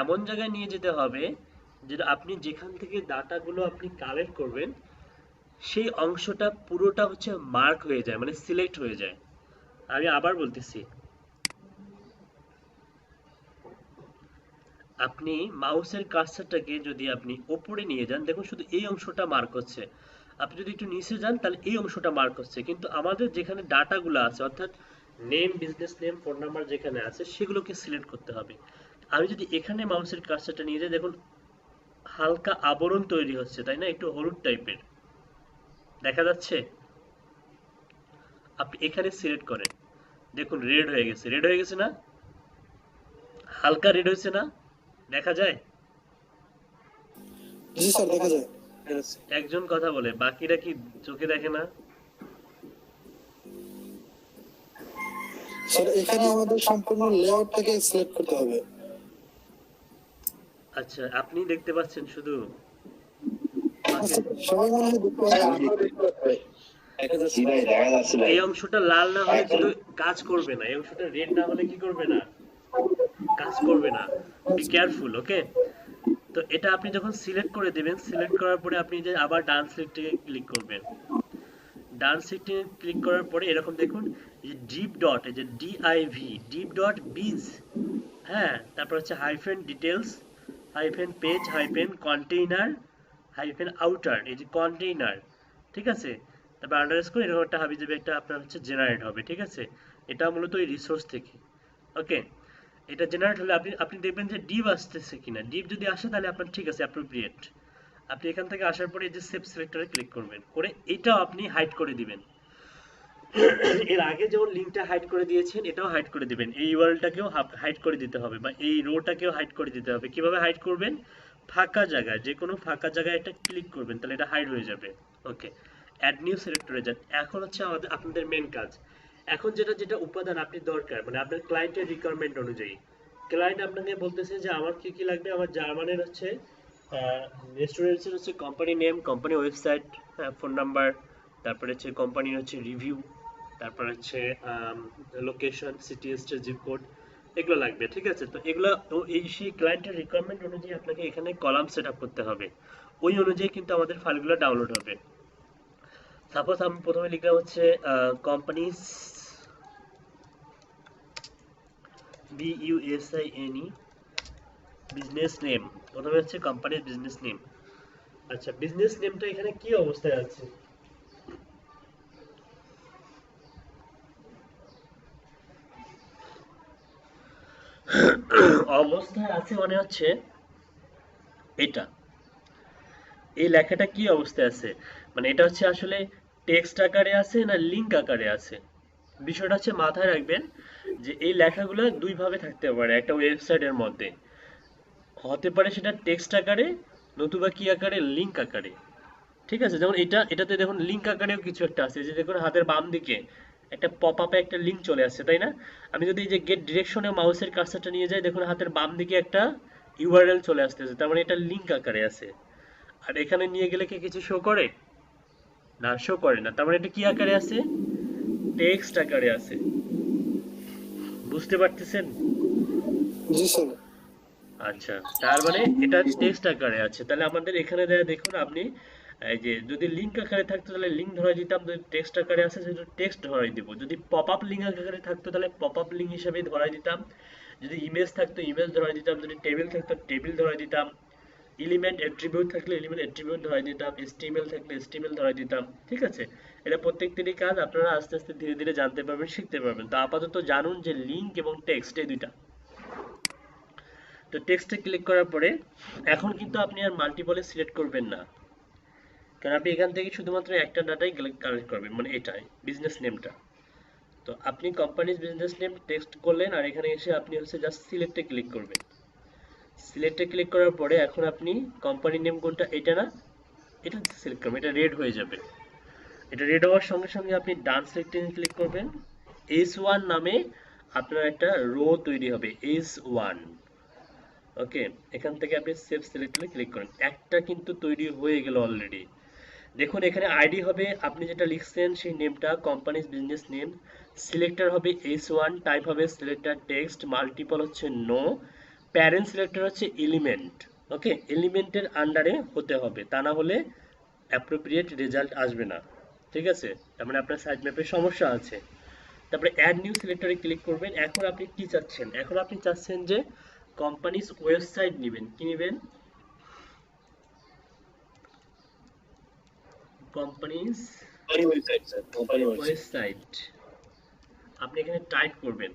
এমন জায়গায় নিয়ে যেতে হবে যেটা আপনি যেখান থেকে ডাটাগুলো আপনি কালেক্ট করবেন সেই অংশটা পুরোটা হচ্ছে মার্ক হয়ে যায়, মানে সিলেক্ট হয়ে যায়। আমি আবার বলতেছি, আপনি মাউসের কার্সারটাকে যদি আপনি ওপরে নিয়ে যান, দেখুন শুধু এই অংশটা মার্ক হচ্ছে। আপনি যদি একটু নিচে যান তাহলে এই অংশটা মার্ক হচ্ছে, কিন্তু আমাদের যেখানে ডাটাগুলো আছে অর্থাৎ name, business name, phone number যেখানে আছে সেগুলোকে সিলেক্ট করতে হবে। আমি যদি এখানে মাউসের কার্সারটা নিয়ে যাই, দেখুন হালকা আবরণ তৈরি হচ্ছে, তাই না? একটু হলুদ টাইপের দেখা যাচ্ছে। আপনি এখানে সিলেক্ট করেন, দেখুন রেড হয়ে গেছে, রেড হয়ে গেছে না? হালকা রেড হয়েছে না? দেখা যায়? জি স্যার, দেখা যায়। একজন কথা বলে, বাকিরা কি চোখে দেখে না? স্যার এখানে আমাদের সম্পূর্ণ লেআউটটাকে সিলেক্ট করতে হবে। আচ্ছা, আপনি দেখতে পাচ্ছেন শুধু? আচ্ছা, সবাই মনে হয় দেখতে পাচ্ছে। জি ভাই, দেখা যাচ্ছে ভাই। এই অংশটা লাল না হলে কিন্তু কাজ করবে না, এই অংশটা রেড না হলে কি করবে না? কাজ করবে না। বি কেয়ারফুল, ওকে? তো এটা আপনি যখন সিলেক্ট করে দেবেন, সিলেক্ট করার পরে আপনি যে আবার ডান সিলেক্টে ক্লিক করবেন। ডান সিলেক্টে ক্লিক করার পরে এরকম দেখুন এই যে ডিপ ডট, এই যে ডিআইভি, ডিপ ডট বিজ, হ্যাঁ, তারপর হচ্ছে hyphen details, hyphen page, hyphen container, hyphen outer, এই যে কন্টেইনার, ঠিক আছে? তারপর আন্ডারস্কোর এরকম একটা হাবিজাবি একটা আপনার হচ্ছে জেনারেট হবে, ঠিক আছে? এটা মূলত এই রিসোর্স থেকে, ওকে? এটা জেনারেট হলে আপনি আপনি দেখবেন যে ডিপ আসতেছে কিনা। ডিপ যদি আসে তাহলে আপনার ঠিক আছে, অ্যাপ্রোপ্রিয়েট। আপনি এখান থেকে আসার পরে এই যে সেভ সিলেক্টরে ক্লিক করবেন, করে এটাও আপনি হাইড করে দিবেন। এর আগে যেমন লিঙ্কটা হাইড করে দিয়েছেন এটাও হাইড করে দিবেন, এই ইউআরএলটাকেও হাইড করে দিতে হবে, বা এই রোটাকেও হাইড করে দিতে হবে। কিভাবে হাইড করবেন? ফাঁকা জায়গায়, যে কোনো ফাঁকা জায়গায় একটা ক্লিক করবেন, তাহলে এটা হাইড হয়ে যাবে, ওকে? অ্যাড নিউ সিলেক্টরে যান। এখন হচ্ছে আমাদের আপনাদের মেন কাজ। এখন যেটা যেটা উপাদান আপনি দরকার, মানে আপনার ক্লায়েন্টের রিকোয়ারমেন্ট অনুযায়ী ক্লায়েন্ট আপনাকে বলতেছে যে আমার কি কি লাগবে, আমার জার্মানের হচ্ছে রেস্টুরেন্টসের হচ্ছে company name, company website, phone number, তারপরে হচ্ছে কোম্পানির হচ্ছে রিভিউ, তারপর হচ্ছে location, city, state, zip code, এগুলো লাগবে, ঠিক আছে? তো এগুলো এই সেই ক্লায়েন্টের রিকোয়ারমেন্ট অনুযায়ী আপনাকে এখানে কলাম সেট আপ করতে হবে। ওই অনুযায়ী কিন্তু আমাদের ফাইলগুলো ডাউনলোড হবে। সাপোজ আমি প্রথমে লিখলাম হচ্ছে কোম্পানিজ, BUSINE, বিজনেস নেম, প্রথমে হচ্ছে কোম্পানির বিজনেস নেম। আচ্ছা, বিজনেস নেমটা এখানে কি অবস্থায় আছে? অবস্থায় আছে মানে হচ্ছে এটা, এই লেখাটা কি অবস্থায় আছে, মানে এটা হচ্ছে আসলে টেক্সট আকারে আছে না লিঙ্ক আকারে আছে। বিষয়টা হচ্ছে মাথায় রাখবেন যে এই লেখাগুলো দুই ভাবে থাকতে পারে একটা ওয়েবসাইটের মধ্যে, হতে পারে সেটা টেক্সট আকারে, নতুবা কি আকারে, লিঙ্ক আকারে, ঠিক আছে? যেমন এটাতে দেখুন লিঙ্ক আকারেও কিছু একটা আছে, যে দেখুন হাতের বাম দিকে একটা পপ আপে একটা লিঙ্ক চলে আসছে, তাই না? আমি যদি এই যে গেট ডিরেকশনে মাউসের কার্সারটা নিয়ে যাই, দেখুন হাতের বাম দিকে একটা ইউআরএল চলে আসতেছে, তার মানে এটা লিঙ্ক আকারে আছে। আর এখানে নিয়ে গেলে কি কিছু শো করে না? শো করে না, তার মানে এটা কি আকারে আছে? টেক্সট আকারে আছে। বুঝতে পারতেছেন? জি স্যার। আচ্ছা, তার মানে এটা টেক্সট আকারে আছে। তাহলে আমাদের এখানে দেখুন আপনি এই যে যদি লিঙ্ক আকারে থাকতো তাহলে লিঙ্ক ধরাই দিতাম, যদি টেক্সট আকারে আছে সেটা টেক্সট ধরাই দিব, যদি পপ আপ লিঙ্ক আকারে থাকতো তাহলে পপ আপ লিঙ্ক হিসেবে ধরাই দিতাম, যদি ইমেজ থাকতো ইমেজ ধরাই দিতাম, যদি টেবিল থাকতো টেবিল ধরাই দিতাম, এলিমেন্ট অ্যাট্রিবিউট থাকলে এলিমেন্ট অ্যাট্রিবিউট ধরাই দিতাম, এসটিএমএল থাকলে এসটিএমএল ধরাই দিতাম, ঠিক আছে? এটা প্রত্যেকটিরই কাজ আপনারা আস্তে আস্তে ধীরে ধীরে জানতে পারবেন, শিখতে পারবেন। তো আপাতত জানুন যে লিঙ্ক এবং টেক্সট এই দুইটা। তো টেক্সটে ক্লিক করার পরে এখন কিন্তু আপনি আর মাল্টিপলে সিলেক্ট করবেন না, কারণ আপনি এখান থেকে শুধুমাত্র একটা ডাটাই কালেক্ট করবেন, মানে এটাই বিজনেস নেমটা। তো আপনি কোম্পানিজ বিজনেস নেম টেক্সট করলেন, আর এখানে এসে আপনি হচ্ছে জাস্ট সিলেক্টে ক্লিক করবেন। সিলেক্টে ক্লিক করার পরে এখন আপনি কোম্পানি নেম কোনটা, এটা না, এটা সিলেক্ট করবেন, এটা রেড হয়ে যাবে। এটা রেড হওয়ার সঙ্গে সঙ্গে আপনি ডান সিলেক্টে ক্লিক করবেন, S1 নামে আপনার একটা রো তৈরি হবে, S1, ওকে? এখান থেকে আপনি সেভ সিলেক্টে ক্লিক করেন, একটা কিন্তু তৈরি হয়ে গেল অলরেডি। দেখুন এখানে আইডি হবে আপনি যেটা লিখছেন সেই নেমটা, কোম্পানিজ বিজনেস নেম। সিলেক্টর হবে S1, টাইপ হবে সিলেক্টর টেক্সট, মাল্টিপল হচ্ছে নো, প্যারেন্ট সিলেক্টর হচ্ছে এলিমেন্ট। ওকে, এলিমেন্টের আন্ডারে হতে হবে, তা না হলে অ্যাপ্রোপ্রিয়েট রেজাল্ট আসবে না। ঠিক আছে, তার মানে আপনার সাইড ম্যাপের সমস্যা আছে। তারপরে অ্যাড নিউ সিলেক্টরে ক্লিক করবেন। এখন আপনি কি চাচ্ছেন? এখন আপনি চাচ্ছেন যে কোম্পানিজ ওয়েবসাইট নেবেন। কি নেবেন? কোম্পানিজ ওয়েবসাইট আপনি এখানে টাইপ করবেন।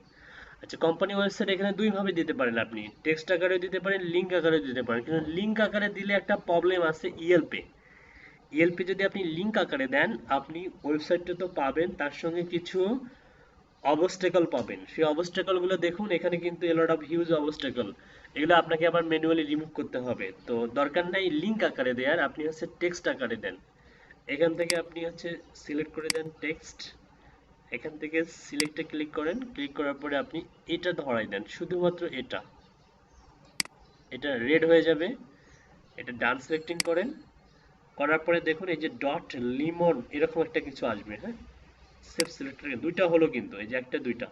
আচ্ছা, কোম্পানি ওয়েবসাইট এখানে দুই ভাবে দিতে পারেন, আপনি টেক্সট আকারে দিতে পারেন, লিংক আকারে দিতে পারেন। কিন্তু লিংক আকারে দিলে একটা প্রবলেম আছে, ইএলপি। ইএলপি যদি আপনি লিংক আকারে দেন, আপনি ওয়েবসাইটটা তো পাবেন, তার সঙ্গে কিছু অবস্টেকল পাবেন। সেই অবস্টেকল গুলো দেখুন, এখানে কিন্তু এ লট অফ হিউজ অবস্টেকল, এগুলো আপনাকে আবার ম্যানুয়ালি রিমুভ করতে হবে। তো দরকার নাই লিংক আকারে দেওয়ার, আপনি হচ্ছে টেক্সট আকারে দেন। এখান থেকে আপনি হচ্ছে সিলেক্ট করে দেন টেক্সট, এখান থেকে সিলেক্টে ক্লিক করেন, ক্লিক করার পরে আপনি এটা ধরাই দেন, শুধুমাত্র এটা রেড হয়ে যাবে। এটা ডান সিলেক্টিং করেন, করার পরে দেখুন এই যে ডট লিমন এরকম একটা কিছু আসবে। হ্যাঁ, সেভ সিলেক্টর দুইটা হলো কিন্তু, এই যে একটা দুইটা।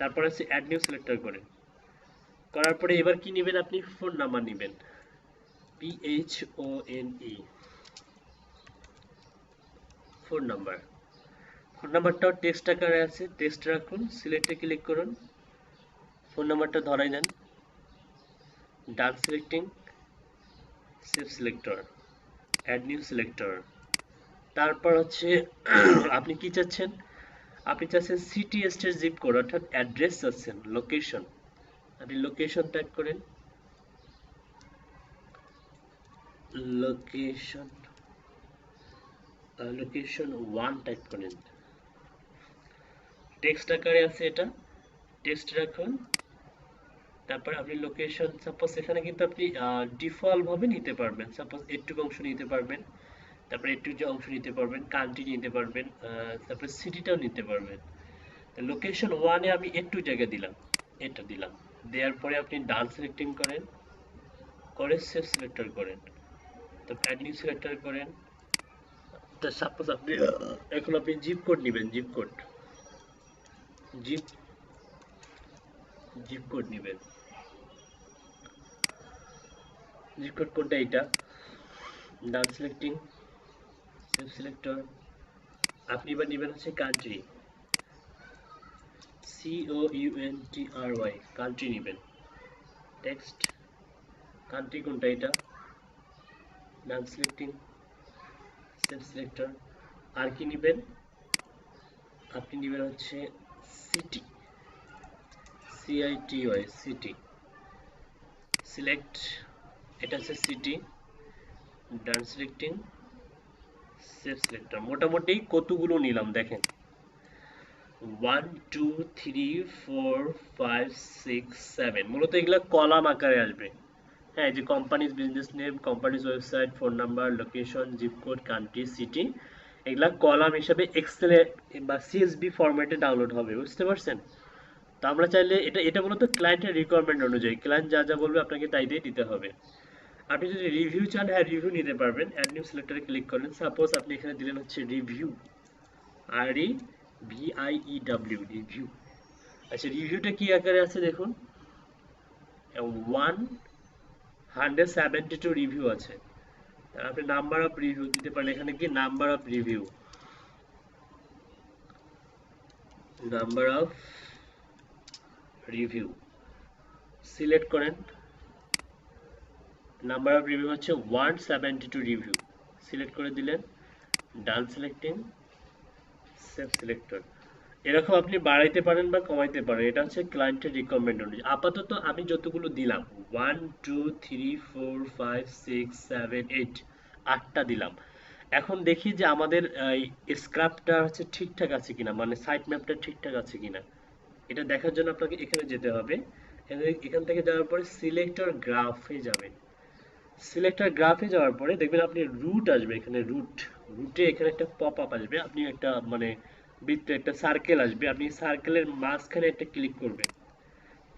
তারপরে হচ্ছে অ্যাড নিউ সিলেক্টর করেন, করার পরে এবার কি নেবেন? আপনি ফোন নাম্বার নেবেন, PHONE, ফোন নাম্বার। ফোন নাম্বারটাও টেক্সট আকারে আছে, টেক্সট রাখুন, সিলেক্টে ক্লিক করুন, ফোন নাম্বারটা ধরাই দেন, done selecting, save selector, add new selector. তারপর হচ্ছে আপনি কি চাচ্ছেন? আপনি চাচ্ছেন সিটি স্টেট জিপ কোড, অর্থাৎ অ্যাড্রেস চাচ্ছেন, লোকেশন। আপনি লোকেশন টাইপ করেন, লোকেশন লোকেশন 1 টাইপ করেন। টেক্সট আকারে আছে, এটা টেক্সট রাখুন। তারপর আপনি লোকেশন, সাপোজ এখানে কিন্তু আপনি ডিফল্ট ভাবে নিতে পারবেন, সাপোজ একটু অংশ নিতে পারবেন, তারপরে একটু যে অংশ নিতে পারবেন, কান্ট্রি নিতে পারবেন, তারপরে সিটিটাও নিতে পারবেন। লোকেশন 1-এ আমি একটু জায়গা দিলাম, এটা দিলাম। দেওয়ার পরে আপনি ডান সিলেক্টিং করেন, করে সেভ সিলেক্টর করেন, তো অ্যাড নিউ সিলেক্টর করেন। তো সাপোজ আপনি এখন আপনি জিপ কোড নেবেন, zip code, zip zip code নেবেন। জিপ কোড কোনটা? এটা ডান সিলেক্টিং, সেভ সিলেক্টর। আপনি এবার নেবেন হচ্ছে কান্ট্রি, COUNTRY, কান্ট্রি নেবেন। টেক্সট, কান্ট্রি কোনটা? এটা ডান সিলেক্টিং, সেভ সিলেক্টর। আর কি নেবেন? আপনি নেবেন হচ্ছে সিটি, CITY, সিটি। সিলেক্ট, এটা হচ্ছে সিটি, ডান সিলেক্টিং, সেভ সিলেক্টর। মোটামুটি কতগুলো নিলাম দেখেন, 1 2 3 4 5 6 7, মূলত এগুলা কলাম আকারে আসবে। হ্যাঁ, যে company's business name, company's website, phone number, location, zip code, country, city, এগুলা কলাম হিসাবে এক্সেলে বা CSV ফরম্যাটে ডাউনলোড হবে, বুঝতে পারছেন? তো আমরা চাইলে এটা মূলত ক্লায়েন্টের রিকোয়ারমেন্ট অনুযায়ী, ক্লায়েন্ট যা যা বলবে আপনাকে তাই দিয়ে দিতে হবে। আপনি যদি রিভিউ চান, হ্যাঁ রিভিউ নিতে পারবেন। অ্যাড নিউ সিলেক্টরে ক্লিক করেন, সাপোজ আপনি এখানে দিলেন হচ্ছে রিভিউ, REVIEW, রিভিউ। আচ্ছা, রিভিউটা কি আকারে আছে দেখুন, 172 রিভিউ আছে। আপনি নাম্বার অফ রিভিউ দিতে পারেন, এখানে কি number of review, number of review select করেন। নাম্বার অফ রিভিউ হচ্ছে 172 রিভিউ, সিলেক্ট করে দিলেন, ডান সিলেক্টিং, সেভ সিলেক্টর। এরকম আপনি বাড়াইতে পারেন বা কমাইতে পারেন, এটা হচ্ছে ক্লায়েন্টের রিকোয়ারমেন্ট অনুযায়ী। আপাতত আমি যতগুলো দিলাম 1 2 3 4 5 6 7 8, 8টা দিলাম। এখন দেখি যে আমাদের স্ক্রাপটা হচ্ছে ঠিকঠাক আছে কিনা, মানে সাইট ম্যাপটা ঠিকঠাক আছে কিনা। এটা দেখার জন্য আপনাকে এখানে যেতে হবে। এখান থেকে যাওয়ার পরে সিলেক্টর গ্রাফে যাবেন। সিলেক্টর গ্রাফে যাওয়ার পরে দেখবেন আপনি রুট আসবে, এখানে রুটে এখানে একটা পপ আপ আসবে, আপনি একটা মানে বৃত্ত, একটা সার্কেল আসবে, আপনি সার্কেলের মাঝখানে একটা ক্লিক করবেন।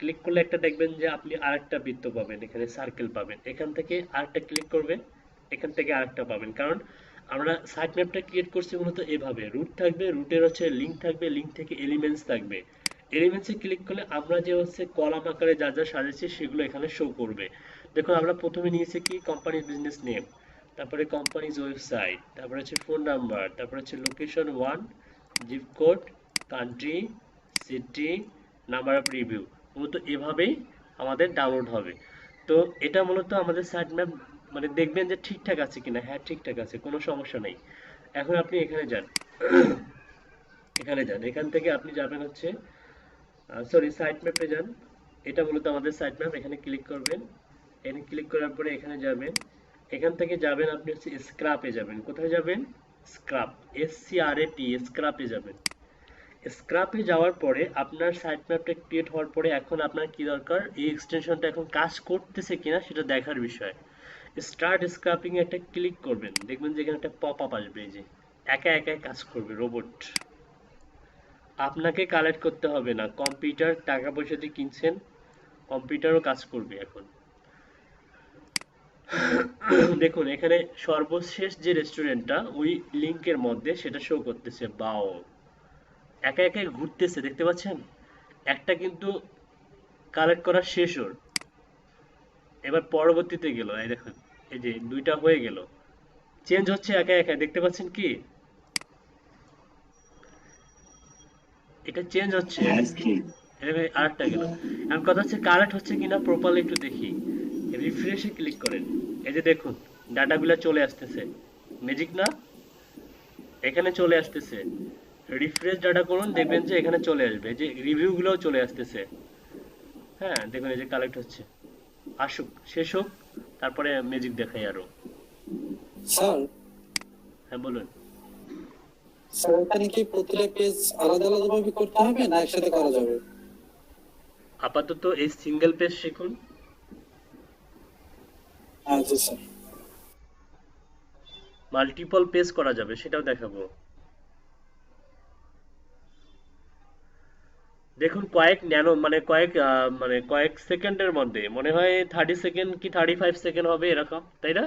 ক্লিক করলে একটা দেখবেন যে আপনি আরেকটা বৃত্ত পাবেন, এখানে সার্কেল পাবেন, এখান থেকে আরেকটা ক্লিক করবেন, এখান থেকে আরেকটা পাবেন। কারণ আমরা সাইট ম্যাপটা ক্রিয়েট করছি মূলত এভাবে, রুট থাকবে, রুটের হচ্ছে লিঙ্ক থাকবে, লিঙ্ক থেকে এলিমেন্টস থাকবে। এলিমেন্টসে ক্লিক করলে আমরা যে হচ্ছে কলাম আকারে যা যা সাজাচ্ছি সেগুলো এখানে শো করবে। দেখুন আমরা প্রথমে নিয়েছি কি কোম্পানির বিজনেস নেম, তারপরে কোম্পানিজ ওয়েবসাইট, তারপরে হচ্ছে ফোন নাম্বার, তারপরে হচ্ছে location 1, zip code, country, city, number of review. মূলত এভাবেই আমাদের ডাউনলোড হবে। তো এটা মূলত আমাদের সাইট ম্যাপ, মানে দেখবেন যে ঠিকঠাক আছে কিনা। হ্যাঁ ঠিকঠাক আছে, কোনো সমস্যা নেই। এখন আপনি এখানে যান, এখানে যান, এখান থেকে আপনি যাবেন হচ্ছে সরি সাইট ম্যাপে যান। এটা মূলত আমাদের সাইট ম্যাপ, এখানে ক্লিক করবেন। এখানে ক্লিক করার পরে এখানে যাবেন, এখান থেকে যাবেন আপনি হচ্ছে স্ক্রাপে যাবেন। কোথায় যাবেন? স্ক্রাপ, SCRAP, স্ক্রাপে যাবেন। স্ক্রাপে যাওয়ার পরে আপনার সাইট ম্যাপটা ক্রিয়েট হওয়ার পরে এখন আপনার কি দরকার, এই এক্সটেনশনটা এখন কাজ করতেছে কিনা সেটা দেখার বিষয়। স্টার্ট স্ক্রাপিং এ একটা ক্লিক করবেন, দেখবেন যে এখানে একটা পপ আপ আসবে, এই যে একা একাই কাজ করবে রোবট। আপনাকে কালেক্ট করতে হবে না, কম্পিউটার টাকা পয়সা দিয়ে কিনছেন, কম্পিউটারও কাজ করবে এখন। দেখুন এখানে সর্বশেষ যে রেস্টুরেন্টটা ওই লিংকের মধ্যে সেটা শো করতেছে, বাও একা একাই ঘুরতেছে, দেখতে পাচ্ছেন? একটা কিন্তু কালেক্ট করা শেষ ওর, এবার পরবর্তীতে গেল, এই দেখুন এই যে দুইটা হয়ে গেল, চেঞ্জ হচ্ছে একা একা, দেখতে পাচ্ছেন কি? এটা চেঞ্জ হচ্ছে, হ্যাঁ ঠিক। আরেকটা গেল। এখন কথা হচ্ছে কালেক্ট হচ্ছে কিনা প্রপারলি একটু দেখি। রিফ্রেশে ক্লিক করেন, এই যে দেখুন ডাটাগুলো চলে আসতেছে, ম্যাজিক না? এখানে চলে আসতেছে, রিফ্রেশ ডাটা করুন, দেখবেন যে এখানে চলে আসবে, এই যে রিভিউগুলোও চলে আসতেছে। হ্যাঁ দেখুন এই যে কালেক্ট হচ্ছে, আসুক শেষ হোক, তারপরে ম্যাজিক দেখাই আরো। স্যার হ্যাঁ বলুন। স্যার ওখানে কি প্রতিটা পেজ আলাদা আলাদা ভাবে করতে হবে না একসাথে করা যাবে? আপাতত এই সিঙ্গেল পেজ শিখুন, আচ্ছা স্যার। মাল্টিপল পেজ করা যাবে সেটাও দেখাবো। দেখুন কয়েক ন্যানো মানে কয়েক সেকেন্ডের মধ্যে, মনে হয় 30 সেকেন্ড কি 35 সেকেন্ড হবে এরকম, তাই না?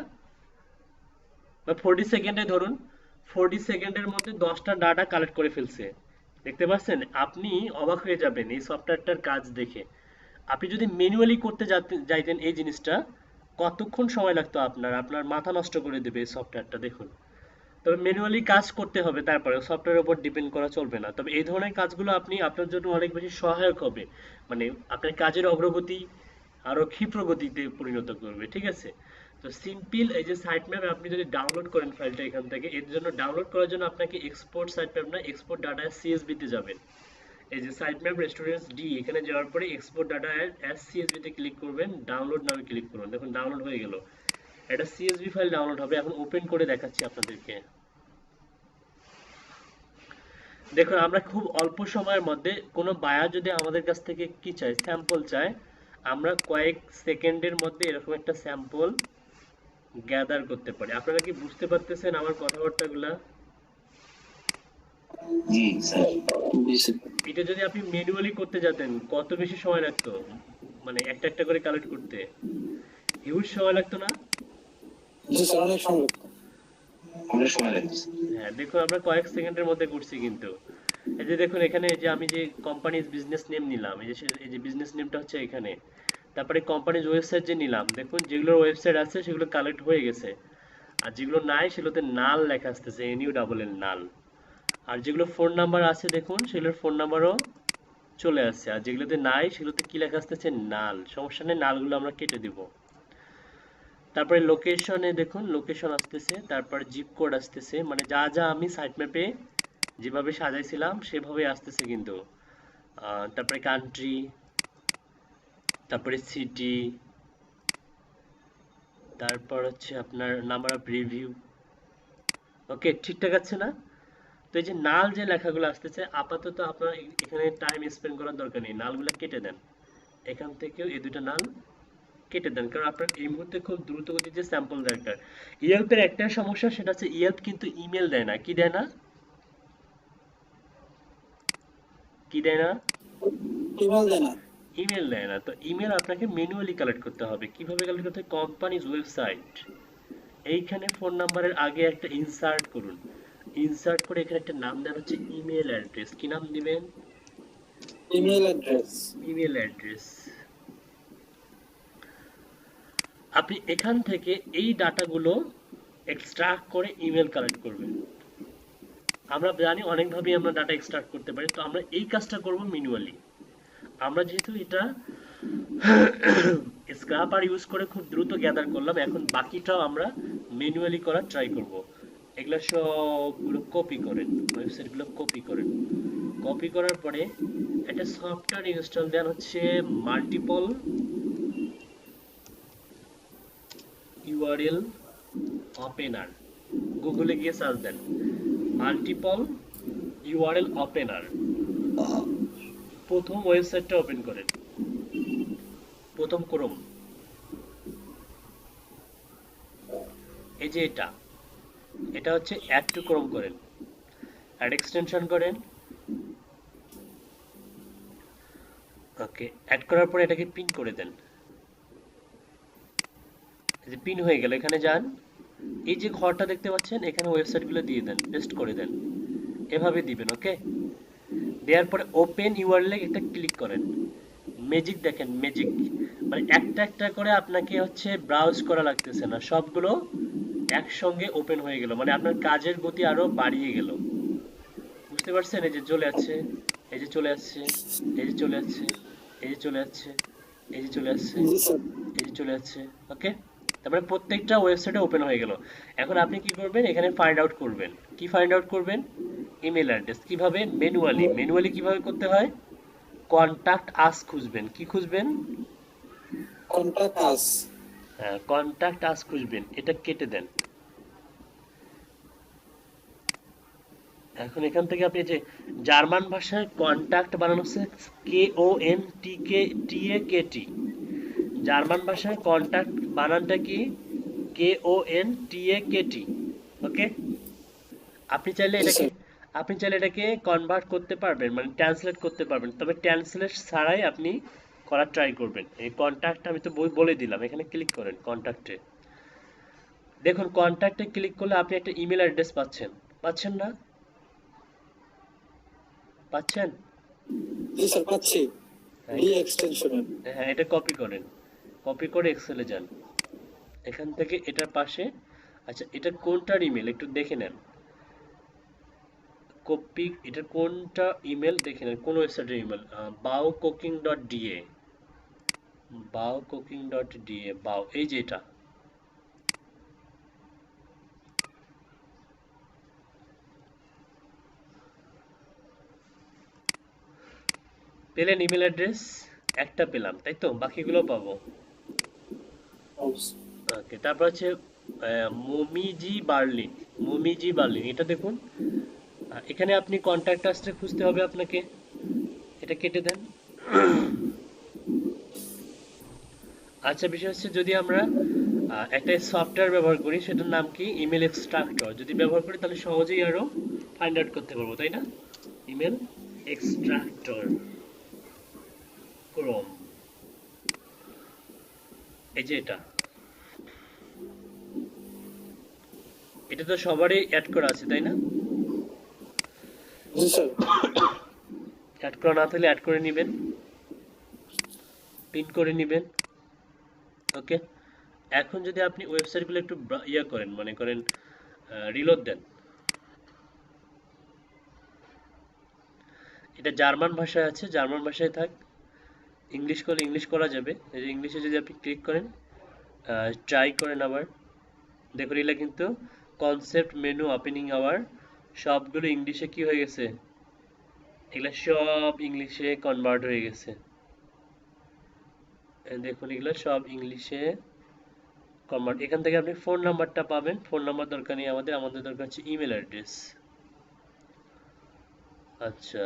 বা 40 সেকেন্ডে ধরুন, 40 সেকেন্ডের মধ্যে 10টা ডাটা কালেক্ট করে ফেলছে, দেখতে পাচ্ছেন? আপনি অবাক হয়ে যাবেন এই সফটওয়্যারটার কাজ দেখে। আপনি যদি ম্যানুয়ালি করতে যাইতেন এই জিনিসটা, কতক্ষণ সময় লাগতো আপনার, আপনার মাথা নষ্ট করে দেবে এই সফটওয়্যারটা। দেখুন, তবে ম্যানুয়ালি কাজ করতে হবে, তারপরে সফটওয়্যারের উপর ডিপেন্ড করা চলবে না। তবে এই ধরনের কাজগুলো আপনার জন্য অনেক বেশি সহায়ক হবে, মানে আপনার কাজের অগ্রগতি আরো ক্ষিপ্রগতিতে পরিণত করবে, ঠিক আছে? তো সিম্পল এই যে সাইট ম্যাপ আপনি যদি ডাউনলোড করেন ফাইলটা এখান থেকে, এর জন্য ডাউনলোড করার জন্য আপনাকে এক্সপোর্ট সাইট ম্যাপ না, এক্সপোর্ট ডাটা CSV তে যাবেন। এই যে সাইট ম্যাপ রেস্টুরেন্টস ডি, এখানে যাওয়ার পরে এক্সপোর্ট ডাটা অ্যাজ CSV তে ক্লিক করবেন, ডাউনলোড নামে ক্লিক করুন, দেখুন ডাউনলোড হয়ে গেল, এটা CSV ফাইল ডাউনলোড হবে। এখন ওপেন করে দেখাচ্ছি আপনাদেরকে। দেখুন আমরা খুব অল্প সময়ের মধ্যে, কোনো বায়ার যদি আমাদের কাছ থেকে কি চায়, স্যাম্পল চায়, আমরা কয়েক সেকেন্ডের মধ্যে এরকম একটা স্যাম্পল গ্যাদার করতে পারি। আপনারা কি বুঝতে পারতেছেন আমার কথাবার্তাগুলা? জি স্যার। এটা যদি আপনি ম্যানুয়ালি করতে যেতেন কত বেশি সময় লাগতো, মানে একটা একটা করে কালেক্ট করতে হিউজ সময় লাগতো না? জি স্যার, অনেক সময় লাগতো। অনেক সময় লাগছে। হ্যাঁ দেখুন আমরা কয়েক সেকেন্ডের মধ্যে করছি কিন্তু। এই যে দেখুন এখানে যে আমি যে কোম্পানির বিজনেস নেম নিলাম, এই যে বিজনেস নেমটা হচ্ছে এখানে, তারপরে কোম্পানির ওয়েবসাইট যে নিলাম, দেখুন যেগুলোর ওয়েবসাইট আছে সেগুলো কালেক্ট হয়ে গেছে, আর যেগুলো নাই সেগুলোতে নাল লেখা আসতেছে, NULL নাল। আর যেগুলো ফোন নাম্বার আছে দেখুন সেগুলোর ফোন নাম্বারও চলে আসছে, আর যেগুলোতে নাই সেগুলোতে কি লেখা আসতেছে, নাল। সমস্যা নেই, নালগুলো আমরা কেটে দিব। তারপরে লোকেশনে দেখুন লোকেশন আসতেছে, তারপর জিপ কোড আসতেছে, মানে যা যা আমি সাইট ম্যাপে যেভাবে সাজাইছিলাম সেভাবে আসতেছে কিন্তু। তারপরে কান্ট্রি, তারপরে সিটি, তারপর হচ্ছে আপনার নাম্বার অফ রিভিউ। ওকে ঠিকঠাক আছে না? তো এই যে নাল যে লেখাগুলো আসতেছে, আপাতত আপনার এখানে টাইম স্পেন্ড করার দরকার নেই, নালগুলো কেটে দেন। এখান থেকেও এই দুটো নাল কেটে দেন, কারণ আপনার এই মুহূর্তে খুব দ্রুত গতিতে স্যাম্পল দরকার। ইয়েলপের একটা সমস্যা, সেটা হচ্ছে ইয়েলপ কিন্তু ইমেল দেয় না। কি দেয় না? কি দেয় না? ইমেল দেয় না। ইমেল দেয় না। তো ইমেল আপনাকে ম্যানুয়ালি কালেক্ট করতে হবে। কিভাবে কালেক্ট করতে হবে? কোম্পানিজ ওয়েবসাইট, এইখানে ফোন নাম্বারের আগে একটা ইনসার্ট করুন। ইনসার্ট করে এখানে একটা নাম দেন হচ্ছে ইমেল অ্যাড্রেস। কি নাম দিবেন? Email address. Email address. আপনি এখান থেকে এই ডাটাগুলো এক্সট্রাক্ট করে ইমেল কালেক্ট করবেন। আমরা জানি অনেকভাবেই আমরা ডাটা এক্সট্রাক্ট করতে পারি, তো আমরা এই কাজটা করব ম্যানুয়ালি। আমরা যেহেতু এটা স্ক্রাপার ইউজ করে খুব দ্রুত গ্যাদার করলাম, এখন বাকিটাও আমরা ম্যানুয়ালি করার ট্রাই করব। এগুলো সবগুলো কপি করেন, ওয়েবসাইটগুলো কপি করেন। কপি করার পরে একটা সফটওয়্যার ইনস্টল দেন হচ্ছে মাল্টিপল ইউআরএল ওপেনার। গুগলে গিয়ে সার্চ দেন মাল্টিপল ইউআরএল ওপেনার। প্রথম ওয়েবসাইটটা ওপেন করেন, প্রথম ক্রোম, এই যে এটা হচ্ছে অ্যাড টু ক্রোম করেন, অ্যাড এক্সটেনশন করেন। ওকে, অ্যাড করার পরে এটাকে পিন করে দেন। এই যে পিন হয়ে গেল, এখানে যান, এই যে ঘরটা দেখতে পাচ্ছেন এখানে ওয়েবসাইটগুলো দিয়ে দেন, পেস্ট করে দেন, এভাবে দিবেন। ওকে, দেওয়ার পরে ওপেন ইউআরএল একটা ক্লিক করেন। ম্যাজিক দেখেন, ম্যাজিক মানে একটা একটা করে আপনাকে হচ্ছে ব্রাউজ করা লাগতেছে না, সবগুলো একসঙ্গে ওপেন হয়ে গেল, মানে আপনার কাজের গতি আরো বাড়িয়ে গেল। বুঝতে পারছেন? এই যে চলে আসছে, এই যে চলে আসছে, এই যে চলে আসছে, এই যে চলে আসছে, এই যে চলে আসছে, জি স্যার। এই যে চলে আসছে। ওকে, তারপরে প্রত্যেকটা ওয়েবসাইটে ওপেন হয়ে গেল। এখন আপনি কি করবেন? এখানে ফাইন্ড আউট করবেন। কি ফাইন্ড আউট করবেন? Email address. কিভাবে? ম্যানুয়ালি কিভাবে করতে হয়? কন্টাক্ট আস খুঁজবেন। কি খুঁজবেন? কন্টাক্ট আস। হ্যাঁ, কন্টাক্ট আস খুঁজবেন, এটা কেটে দেন। এখন এখান থেকে আপনি যে জার্মান ভাষায় কন্টাক্ট বানানো হচ্ছে KONTAKT। জার্মান ভাষায় কন্টাক্ট বানানটা কি? KONTAKT। ওকে, আপনি চাইলে এটাকে কনভার্ট করতে পারবেন, মানে ট্রান্সলেট করতে পারবেন, তবে ট্রান্সলেট ছাড়াই আপনি করার ট্রাই করবেন। এই কন্টাক্ট আমি তো বলে দিলাম, এখানে ক্লিক করেন কন্টাক্টে। দেখুন কন্টাক্টে ক্লিক করলে আপনি একটা ইমেল অ্যাড্রেস পাচ্ছেন না? পাচ্ছেন? জি স্যার, পাচ্ছি। ডি এক্সটেনশনের। হ্যাঁ, এটা কপি করেন, কপি করে এক্সেলে যান, এখান থেকে এটার পাশে। আচ্ছা, এটা কোনটার ইমেল একটু দেখে নেন, কপি, এটা কোনটা ইমেল দেখে নেন, কোন ওয়েবসাইটের ইমেল? baoCooking.da, baoCooking.da, বাও, এই যে এটা। পেলেন ইমেল অ্যাড্রেস? একটা পেলাম, তাই তো? বাকিগুলো পাবো। ওকে, তারপর হচ্ছে মমিজি বার্লিন, এটা দেখুন। এখানে আপনি কন্ট্যাক্ট আসতে খুঁজতে হবে আপনাকে, এটা কেটে দেন। আচ্ছা, বিষয় হচ্ছে যদি আমরা একটা সফটওয়্যার ব্যবহার করি, সেটার নাম কি? Email extractor. যদি ব্যবহার করি তাহলে সহজেই আরো ফাইন্ড আউট করতে পারবো, তাই না? ইমেল এক্সট্রাক্টর ক্রোম, এই যে এটা তো সবারই অ্যাড করা আছে, তাই না? জি স্যার। অ্যাড করা না থাকলে অ্যাড করে নেবেন, পিন করে নেবেন। ওকে, এখন যদি আপনি ওয়েবসাইটগুলো একটু করেন, মনে করেন রিলোড দেন, এটা জার্মান ভাষায় আছে, জার্মান ভাষায় থাক। ইংলিশ করলে ইংলিশ করা যাবে। এই যে ইংলিশে যদি আপনি ক্লিক করেন, ট্রাই করেন আবার, দেখুন এগুলো কিন্তু কনসেপ্ট মেনু ওপেনিং আওয়ার সবগুলো ইংলিশে কি হয়ে গেছে? এগুলো সব ইংলিশে কনভার্ট হয়ে গেছে। দেখুন এগুলো সব ইংলিশে কনভার্ট। এখান থেকে আপনি ফোন নাম্বারটা পাবেন, ফোন নাম্বার দরকার নেই আমাদের দরকার হচ্ছে ইমেল অ্যাড্রেস। আচ্ছা,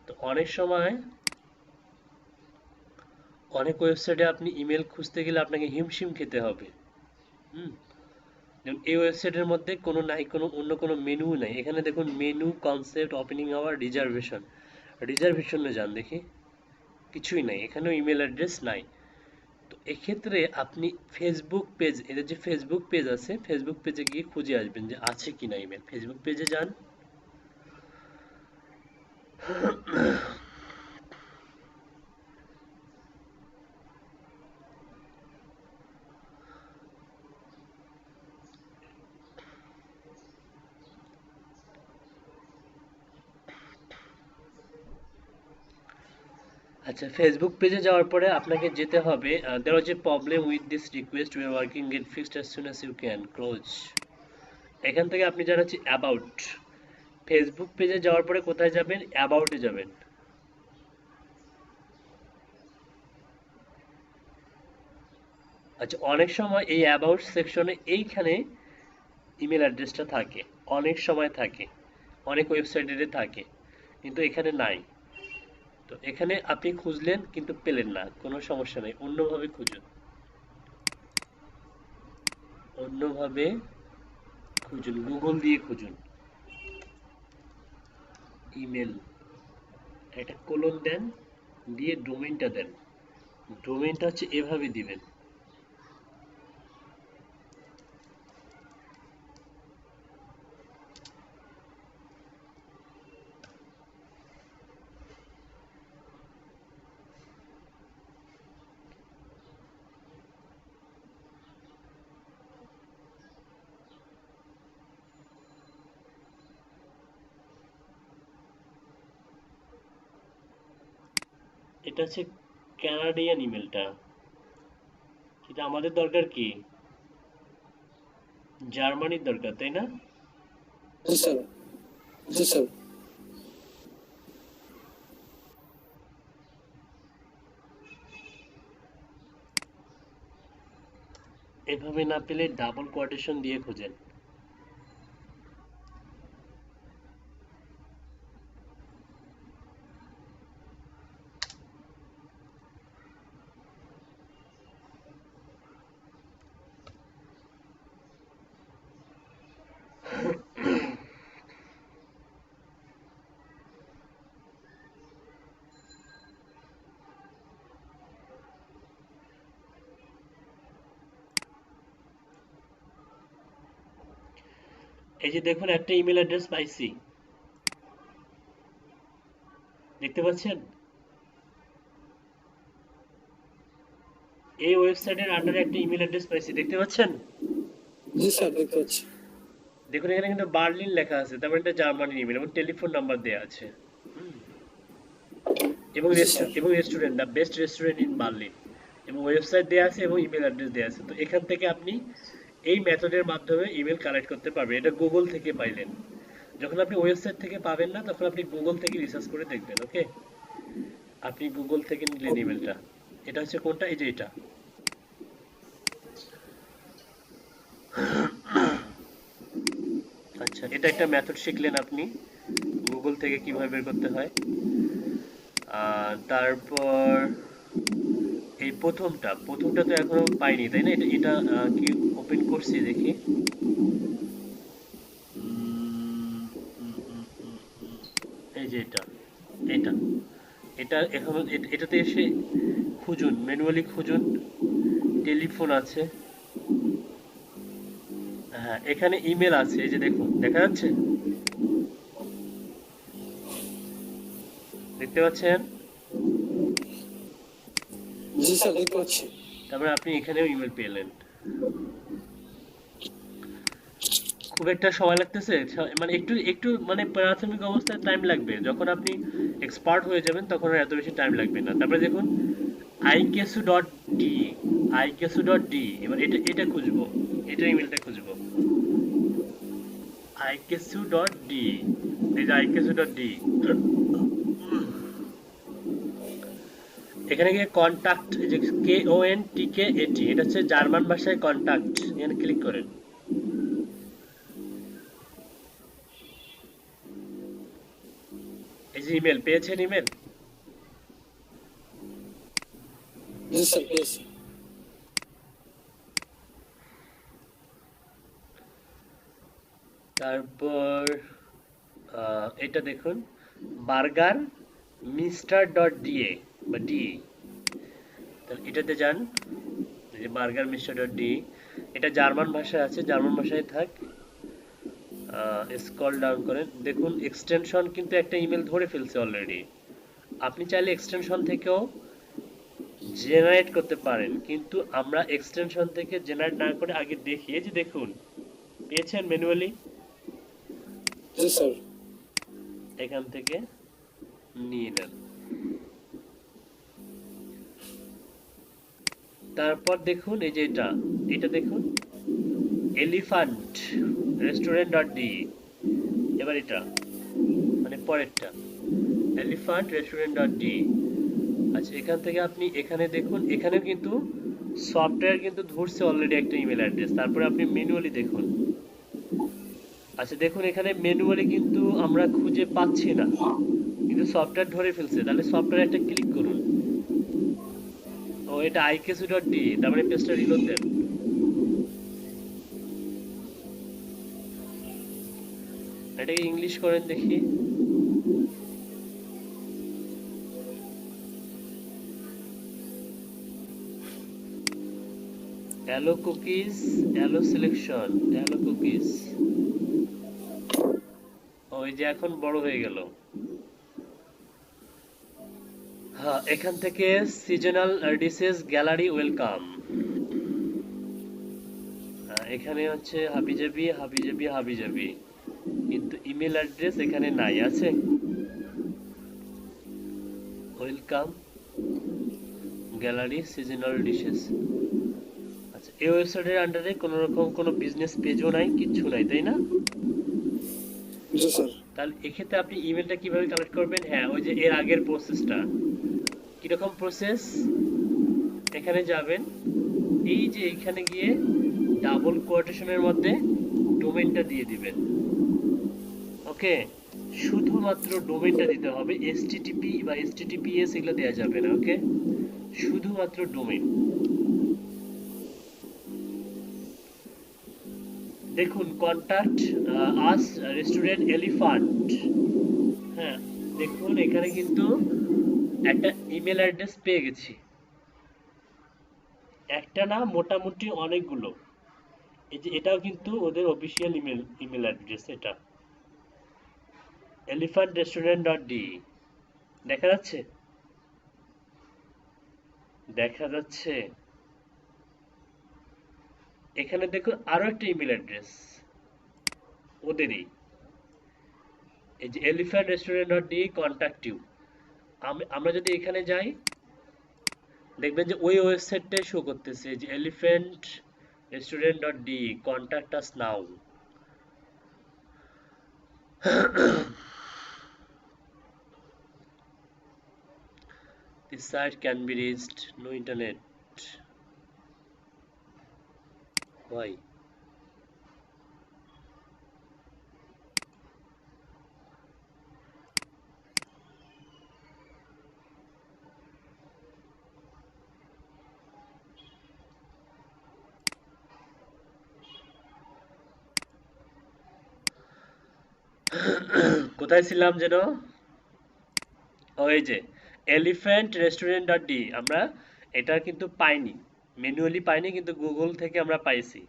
তো অনেক সময় অনেক ওয়েবসাইটে আপনি ইমেল খুঁজতে গেলে আপনাকে হিমশিম খেতে হবে। যেমন এই ওয়েবসাইটের মধ্যে অন্য কোনো মেনু নাই। এখানে দেখুন মেনু, কনসেপ্ট, ওপেনিং আওয়ার, রিজার্ভেশনে যান, দেখি কিছুই নাই, এখানেও ইমেল অ্যাড্রেস নাই। তো এক্ষেত্রে আপনি ফেসবুক পেজ, এটা যে ফেসবুক পেজ আছে, ফেসবুক পেজে গিয়ে খুঁজে আসবেন যে আছে কিনা ইমেল। ফেসবুক পেজে যান, আচ্ছা ফেসবুক পেজে যাওয়ার পরে আপনাকে যেতে হবে, there was a problem with this request, we are working get fixed as soon as you can close। এখান থেকে আপনি যারা হচ্ছে অ্যাবাউট, ফেসবুক পেজে যাওয়ার পরে কোথায় যাবেন, অ্যাবাউটে যাবেন। আচ্ছা অনেক সময় এই অ্যাবাউট সেকশনে এইখানে ইমেল অ্যাড্রেসটা থাকে, অনেক সময় থাকে, অনেক ওয়েবসাইটে থাকে, কিন্তু এখানে নাই। তো এখানে আপনি খুঁজলেন কিন্তু পেলেন না, কোনো সমস্যা নেই, অন্যভাবে খুঁজুন, অন্যভাবে খুঁজুন, গুগল দিয়ে খুঁজুন। ইমেল একটা কোলন দেন, দিয়ে ডোমেইনটা দেন। ডোমেইনটা হচ্ছে এভাবে দিবেন, এটা হচ্ছে কানাডিয়ান ইমেলটা, কিন্তু আমাদের দরকার কি, জার্মানির দরকার, তাই না? জি স্যার, জি স্যার। এভাবে না পেলে ডাবল কোয়াটেশন দিয়ে খোঁজেন। এই যে দেখুন একটা ইমেল অ্যাড্রেস পাইছি, দেখতে পাচ্ছেন? এই ওয়েবসাইটের আন্ডারে একটা ইমেল অ্যাড্রেস পাইছি, দেখতে পাচ্ছেন? জি স্যার, দেখতে পাচ্ছি। দেখুন এখানে কিন্তু বার্লিন লেখা আছে, তার মানে এটা জার্মানির ইমেল এবং টেলিফোন নাম্বার দেওয়া আছে, এবং জি স্যার। এবং restaurant, the best restaurant in Berlin, এবং ওয়েবসাইট দেওয়া আছে এবং ইমেল অ্যাড্রেস দেওয়া আছে। তো এখান থেকে আপনি এই মেথডের মাধ্যমে ইমেল কালেক্ট করতে পারবেন। এটা গুগল থেকে পাইলেন, যখন আপনি ওয়েবসাইট থেকে পাবেন না তখন আপনি গুগল থেকে রিসার্চ করে দেখবেন। ওকে, আপনি গুগল থেকে নিলেন ইমেলটা, এটা হচ্ছে কোনটা, এই যে এটা। আচ্ছা এটা একটা মেথড শিখলেন আপনি গুগল থেকে কিভাবে বের করতে হয়। তারপর এই প্রথমটা তো এখনো পাইনি, তাই না? এটা এটা কি ওপেন করছি দেখি। এই যে এটা, এটা এটা এখন এটাতে এসে খুঁজুন, ম্যানুয়ালি খুঁজুন, টেলিফোন আছে, হ্যাঁ এখানে ইমেল আছে, এই যে দেখুন দেখা যাচ্ছে, দেখতে পাচ্ছেন? জি স্যার, দেখতে পাচ্ছি। তারপরে আপনি এখানেও ইমেল পেলেন। খুব একটা সময় লাগতেছে, মানে একটু একটু মানে প্রাথমিক অবস্থায় টাইম লাগবে, যখন আপনি এক্সপার্ট হয়ে যাবেন তখন আর এত বেশি টাইম লাগবে না। তারপরে দেখুন ikesu.de, ikesu.de, এবার এটা এটা খুঁজবো, এটা ইমেলটা খুঁজবো, ikesu.de, এই যে ikesu.de, এখানে গিয়ে কন্টাক্ট, এই যে KONTKAT, এটা হচ্ছে জার্মান ভাষায় কন্টাক্ট, এখানে ক্লিক করেন। এই যে ইমেল পেয়েছেন, ইমেল জি স্যার, পেয়েছি। তারপর এটা দেখুন বার্গার মিস্টার ডট ডিএ বা ডি, তাহলে এটাতে যান, এই যে বার্গার মিস্টার ডট ডি, এটা জার্মান ভাষায় আছে, জার্মান ভাষায় থাক। স্ক্রল ডাউন করেন, দেখুন এক্সটেনশন কিন্তু একটা ইমেল ধরে ফেলছে অলরেডি। আপনি চাইলে এক্সটেনশন থেকেও জেনারেট করতে পারেন, কিন্তু আমরা এক্সটেনশন থেকে জেনারেট না করে আগে দেখি। এই যে দেখুন, পেয়েছেন ম্যানুয়ালি, জি স্যার। এখান থেকে নিয়ে নেন। তারপর দেখুন এই যে এটা দেখুন, এলিফ্যান্ট রেস্টুরেন্ট ডট ডি। এবার এটা মানে পরেরটা, এলিফ্যান্ট রেস্টুরেন্ট ডট ডি। আচ্ছা, এখান থেকে আপনি এখানে দেখুন, এখানেও কিন্তু সফটওয়্যার কিন্তু ধরছে অলরেডি একটা ইমেল অ্যাড্রেস। তারপরে আপনি ম্যানুয়ালি দেখুন। আচ্ছা দেখুন, এখানে ম্যানুয়ালি কিন্তু আমরা খুঁজে পাচ্ছি না, কিন্তু সফটওয়্যার ধরে ফেলছে। তাহলে সফটওয়্যার একটা ক্লিক করুন। ও, এটা আইকেসু ডট ডি, তারপরে পেজটা রিলোড দেন। এটাকে ইংলিশ করেন দেখি। Allow cookies, allow selection, allow cookies. ওই যে এখন বড় হয়ে গেল। হ্যাঁ, এখান থেকে সিজনাল ডিশেস গ্যালারি ওয়েলকাম। এখানে হচ্ছে হাবিজাবি হাবিজাবি হাবিজাবি, কিন্তু ইমেল অ্যাড্রেস এখানে নাই, আছে ওয়েলকাম গ্যালারি সিজনাল ডিশেস। আচ্ছা, এই ওয়েবসাইটের আন্ডারে কোনো রকম কোনো বিজনেস পেজও নাই, কিচ্ছু নাই, তাই না? জি স্যার। তাহলে এক্ষেত্রে আপনি ইমেলটা কিভাবে কালেক্ট করবেন? হ্যাঁ, ওই যে এর আগের প্রসেসটা। কিরকম প্রসেস? এখানে যাবেন, এই যে এখানে গিয়ে ডাবল কোটেশনের মধ্যে ডোমেইনটা দিয়ে দিবেন। ওকে, শুধুমাত্র ডোমেইনটা দিতে হবে, এসটিটিপি বা এসটিটিপিএস এগুলো দেওয়া যাবে না। ওকে, শুধুমাত্র ডোমেইন। দেখুন, কন্টাক্ট আস রেস্টুরেন্ট এলিফ্যান্ট। হ্যাঁ, দেখুন এখানে কিন্তু একটা ইমেল অ্যাড্রেস পেয়ে গেছি, একটা না মোটামুটি অনেকগুলো। এই যে এটাও কিন্তু ওদের অফিসিয়াল ইমেল অ্যাড্রেস, এটা এলিফ্যান্ট রেস্টুরেন্ট ডট ডি। দেখা যাচ্ছে? দেখা যাচ্ছে। এখানে দেখুন আরো একটা ইমেল অ্যাড্রেস ওদেরই, এই যে elephant restaurant dot D contact U. আমরা যদি এখানে যাই, দেখবেন যে ওই ওয়েবসাইটটাই শো করতেছে, যে elephant restaurant dot D contact us now. This site can be reached, no internet. Why? কোথায় ছিলাম যেন? ওই যে এলিফ্যান্ট রেস্টুরেন্ট ডট ডি, আমরা এটা কিন্তু পাইনি, ম্যানুয়ালি পাইনি, কিন্তু গুগল থেকে আমরা পাইছি।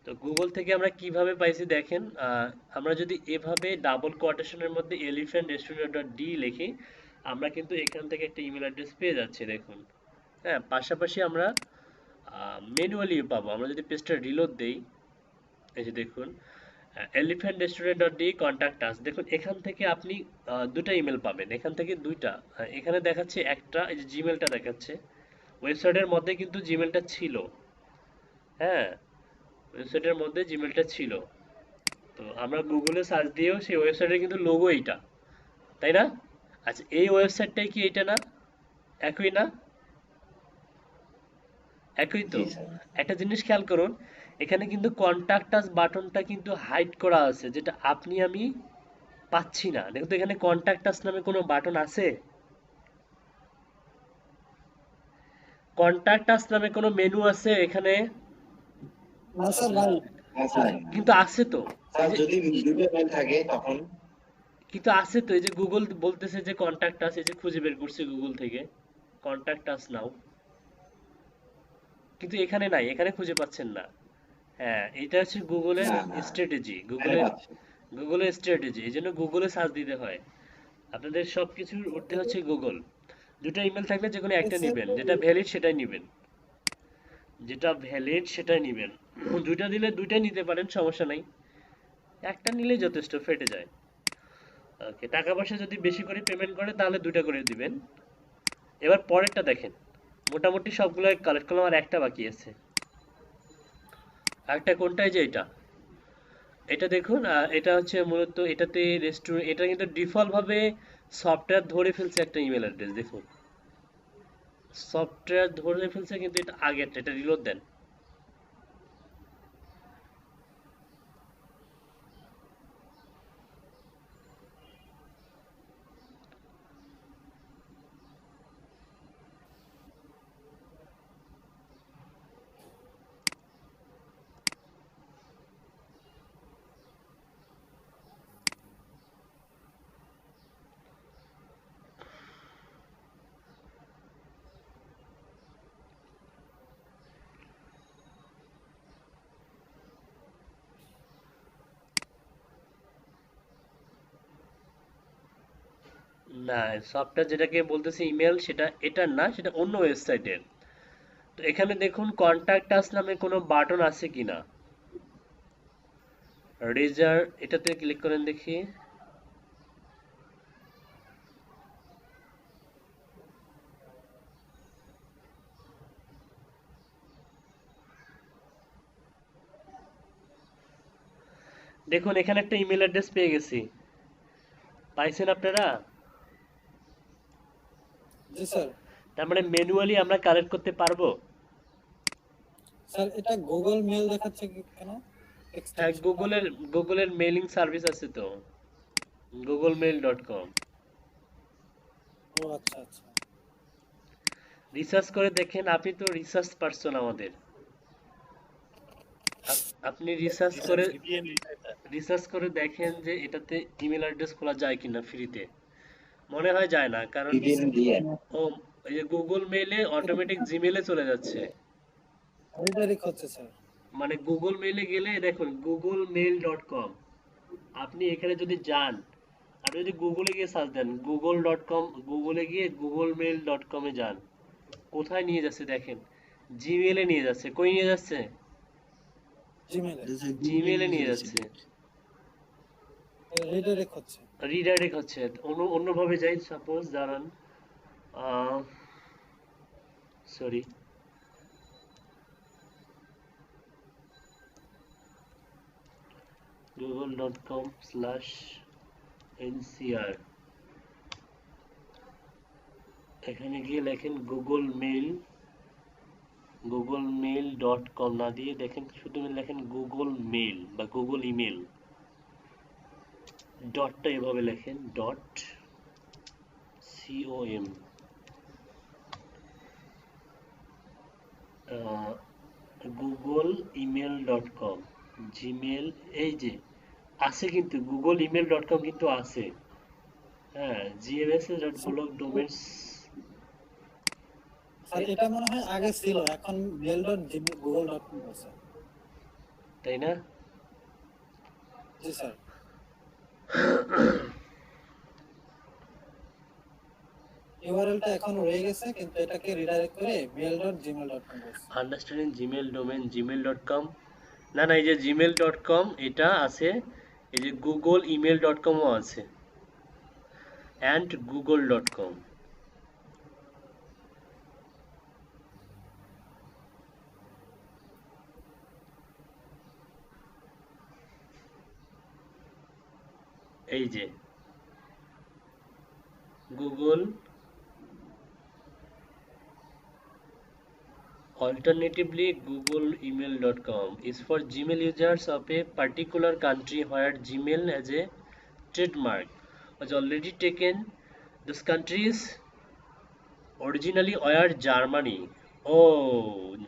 তো গুগল থেকে আমরা কিভাবে পাইছি দেখেন, আমরা যদি এভাবে ডাবল কোটেশনের মধ্যে এলিফ্যান্ট রেস্টুরেন্ট ডট ডি লিখি, আমরা কিন্তু এখান থেকে একটা ইমেল অ্যাড্রেস পেয়ে যাচ্ছি, দেখুন। হ্যাঁ, পাশাপাশি আমরা ম্যানুয়ালিও পাবো। আমরা যদি পেজটা রিলোড দেই, এই যে দেখুন, elephant restaurant dot D contact us, দেখুন এখান থেকে আপনি দুটা ইমেল পাবেন, এখান থেকে দুইটা। এখানে দেখাচ্ছে একটা, এই যে জিমেলটা দেখাচ্ছে, ওয়েবসাইটের মধ্যে কিন্তু জিমেলটা ছিল। হ্যাঁ, ওয়েবসাইটের মধ্যে জিমেলটা ছিল। তো আমরা গুগলে সার্চ দিয়েও সেই ওয়েবসাইটের কিন্তু লোগো এইটা, তাই না? আচ্ছা, এই ওয়েবসাইটটাই কি এইটা না? একই না? একই তো। জি স্যার। একটা জিনিস খেয়াল করুন, এখানে কিন্তু কন্টাক্ট আস বাটনটা কিন্তু হাইড করা আছে, যেটা আপনি আমি পাচ্ছি না। দেখুন তো, এখানে কন্টাক্ট আস নামে কোনো বাটন আছে? কন্টাক্ট আস নামে কোনো মেনু আছে এখানে? না স্যার নাই। হ্যাঁ স্যার। কিন্তু আছে তো। স্যার যদি দুটো মেল থাকে তখন? কিন্তু আছে তো, এই যে গুগল বলতেছে যে কন্টাক্ট আস, এই যে খুঁজে বের করছি গুগল থেকে, কন্টাক্ট আস নাও। কিন্তু এখানে নাই, এখানে খুঁজে পাচ্ছেন না। হ্যাঁ, এটা হচ্ছে গুগলের না না, স্ট্র্যাটেজি, এখানে পাচ্ছি। গুগলের স্ট্র্যাটেজি। এই জন্য গুগলে সার্চ দিতে হয়। আপনাদের সবকিছুর উঠতে হচ্ছে গুগল। দুটো ইমেল থাকলে যে কোনো একটা স্যার নিবেন, যেটা ভ্যালিড সেটাই নিবেন, যেটা ভ্যালিড সেটাই নিবেন। দুইটা দিলে দুইটাই নিতে পারেন, সমস্যা নাই। একটা নিলেই যথেষ্ট, ফেটে যায়। ওকে, টাকা পয়সা যদি বেশি করে পেমেন্ট করে তাহলে দুইটা করে দিবেন। এবার পরেরটা দেখেন, মোটামুটি সবগুলো কালেক্ট করলাম, আর একটা বাকি আছে। আরেকটা কোনটা, এই যে এটা, এটা দেখুন। এটা হচ্ছে মূলত এটাতে রেস্টুরেন্ট, এটা কিন্তু ডিফল্ট ভাবে সফটওয়্যার ধরে ফেলছে একটা ইমেল অ্যাড্রেস, দেখুন সফটওয়্যার ধরে ফেলছে, কিন্তু এটা আগেরটা, এটা রিলোড দেন। না, সফটওয়্যার যেটাকে বলতেছে ইমেল, সেটা এটা না, সেটা অন্য ওয়েবসাইটের। তো এখানে দেখুন কন্ট্যাক্ট আস নামে কোনো বাটন আছে কিনা, রেজার, এটাতে ক্লিক করেন দেখি। দেখুন এখানে একটা ইমেল অ্যাড্রেস পেয়ে গেছি, পাইছেন আপনারা? জি স্যার। তার মানে ম্যানুয়ালি আমরা কালেক্ট করতে পারবো। স্যার এটা গুগল মেল দেখাচ্ছে কেন? হ্যাঁ, এক্সটেনশন গুগলের মেইলিং সার্ভিস আছে তো, googlemail.com। ও আচ্ছা আচ্ছা। রিসার্চ করে দেখেন, আপনি তো রিসার্চ পারসন আমাদের। আপনি রিসার্চ করে দেখেন যে এটাতে ইমেল অ্যাড্রেস খোলা যায় কিনা ফ্রিতে। মনে হয় যায় না, কারণ ভিপিএন দিয়ে। ও, এই যে গুগল মেইলে অটোমেটিক জিমেলে চলে যাচ্ছে। রিডাইরেক্ট হচ্ছে স্যার। মানে গুগল মেইলে গেলে দেখুন googlemail.com, আপনি এখানে যদি যান, আপনি যদি গুগলে গিয়ে সার্চ দেন google.com, গুগলে গিয়ে googlemail.com এ যান, কোথায় নিয়ে যাচ্ছে দেখেন, জিমেলে নিয়ে যাচ্ছে। কই নিয়ে যাচ্ছে? জিমেলে জিমেলে নিয়ে যাচ্ছে। রিডাইরেক্ট হচ্ছে। রিডাইরেক্ট হচ্ছে। অন্যভাবে যাই, সাপোজ দাঁড়ান, সরি, google.com/ncr, এখানে গিয়ে লেখেন গুগল মেইল.com না দিয়ে দেখেন, শুধু লেখেন গুগল মেইল বা গুগল ইমেল, ডটটা এভাবে লেখেন, ডট com, googlemail.com, জিমেল, এই যে আছে কিন্তু googlemail.com কিন্তু আছে। হ্যাঁ, gms.block-domains, স্যার এটা মনে হয় আগে ছিল, এখন mail dot Google dot com আছে। তাই না? জি স্যার। ইউআরএলটা এখন রয়ে গেছে, কিন্তু এটাকে রিডাইরেক্ট করে mail dot Gmail dot com করছে। আন্ডারস্ট্যান্ডিং জিমেল ডোমেন gmail.com, না না, এই যে gmail.com এটা আছে, এই যে গুগল ইমেল.comও আছে, অ্যান্ড google.com। এই যে Google, alternatively googlemail.com is for Gmail users of a particular country where Gmail as a trademark was already taken. Those countries originally were Germany,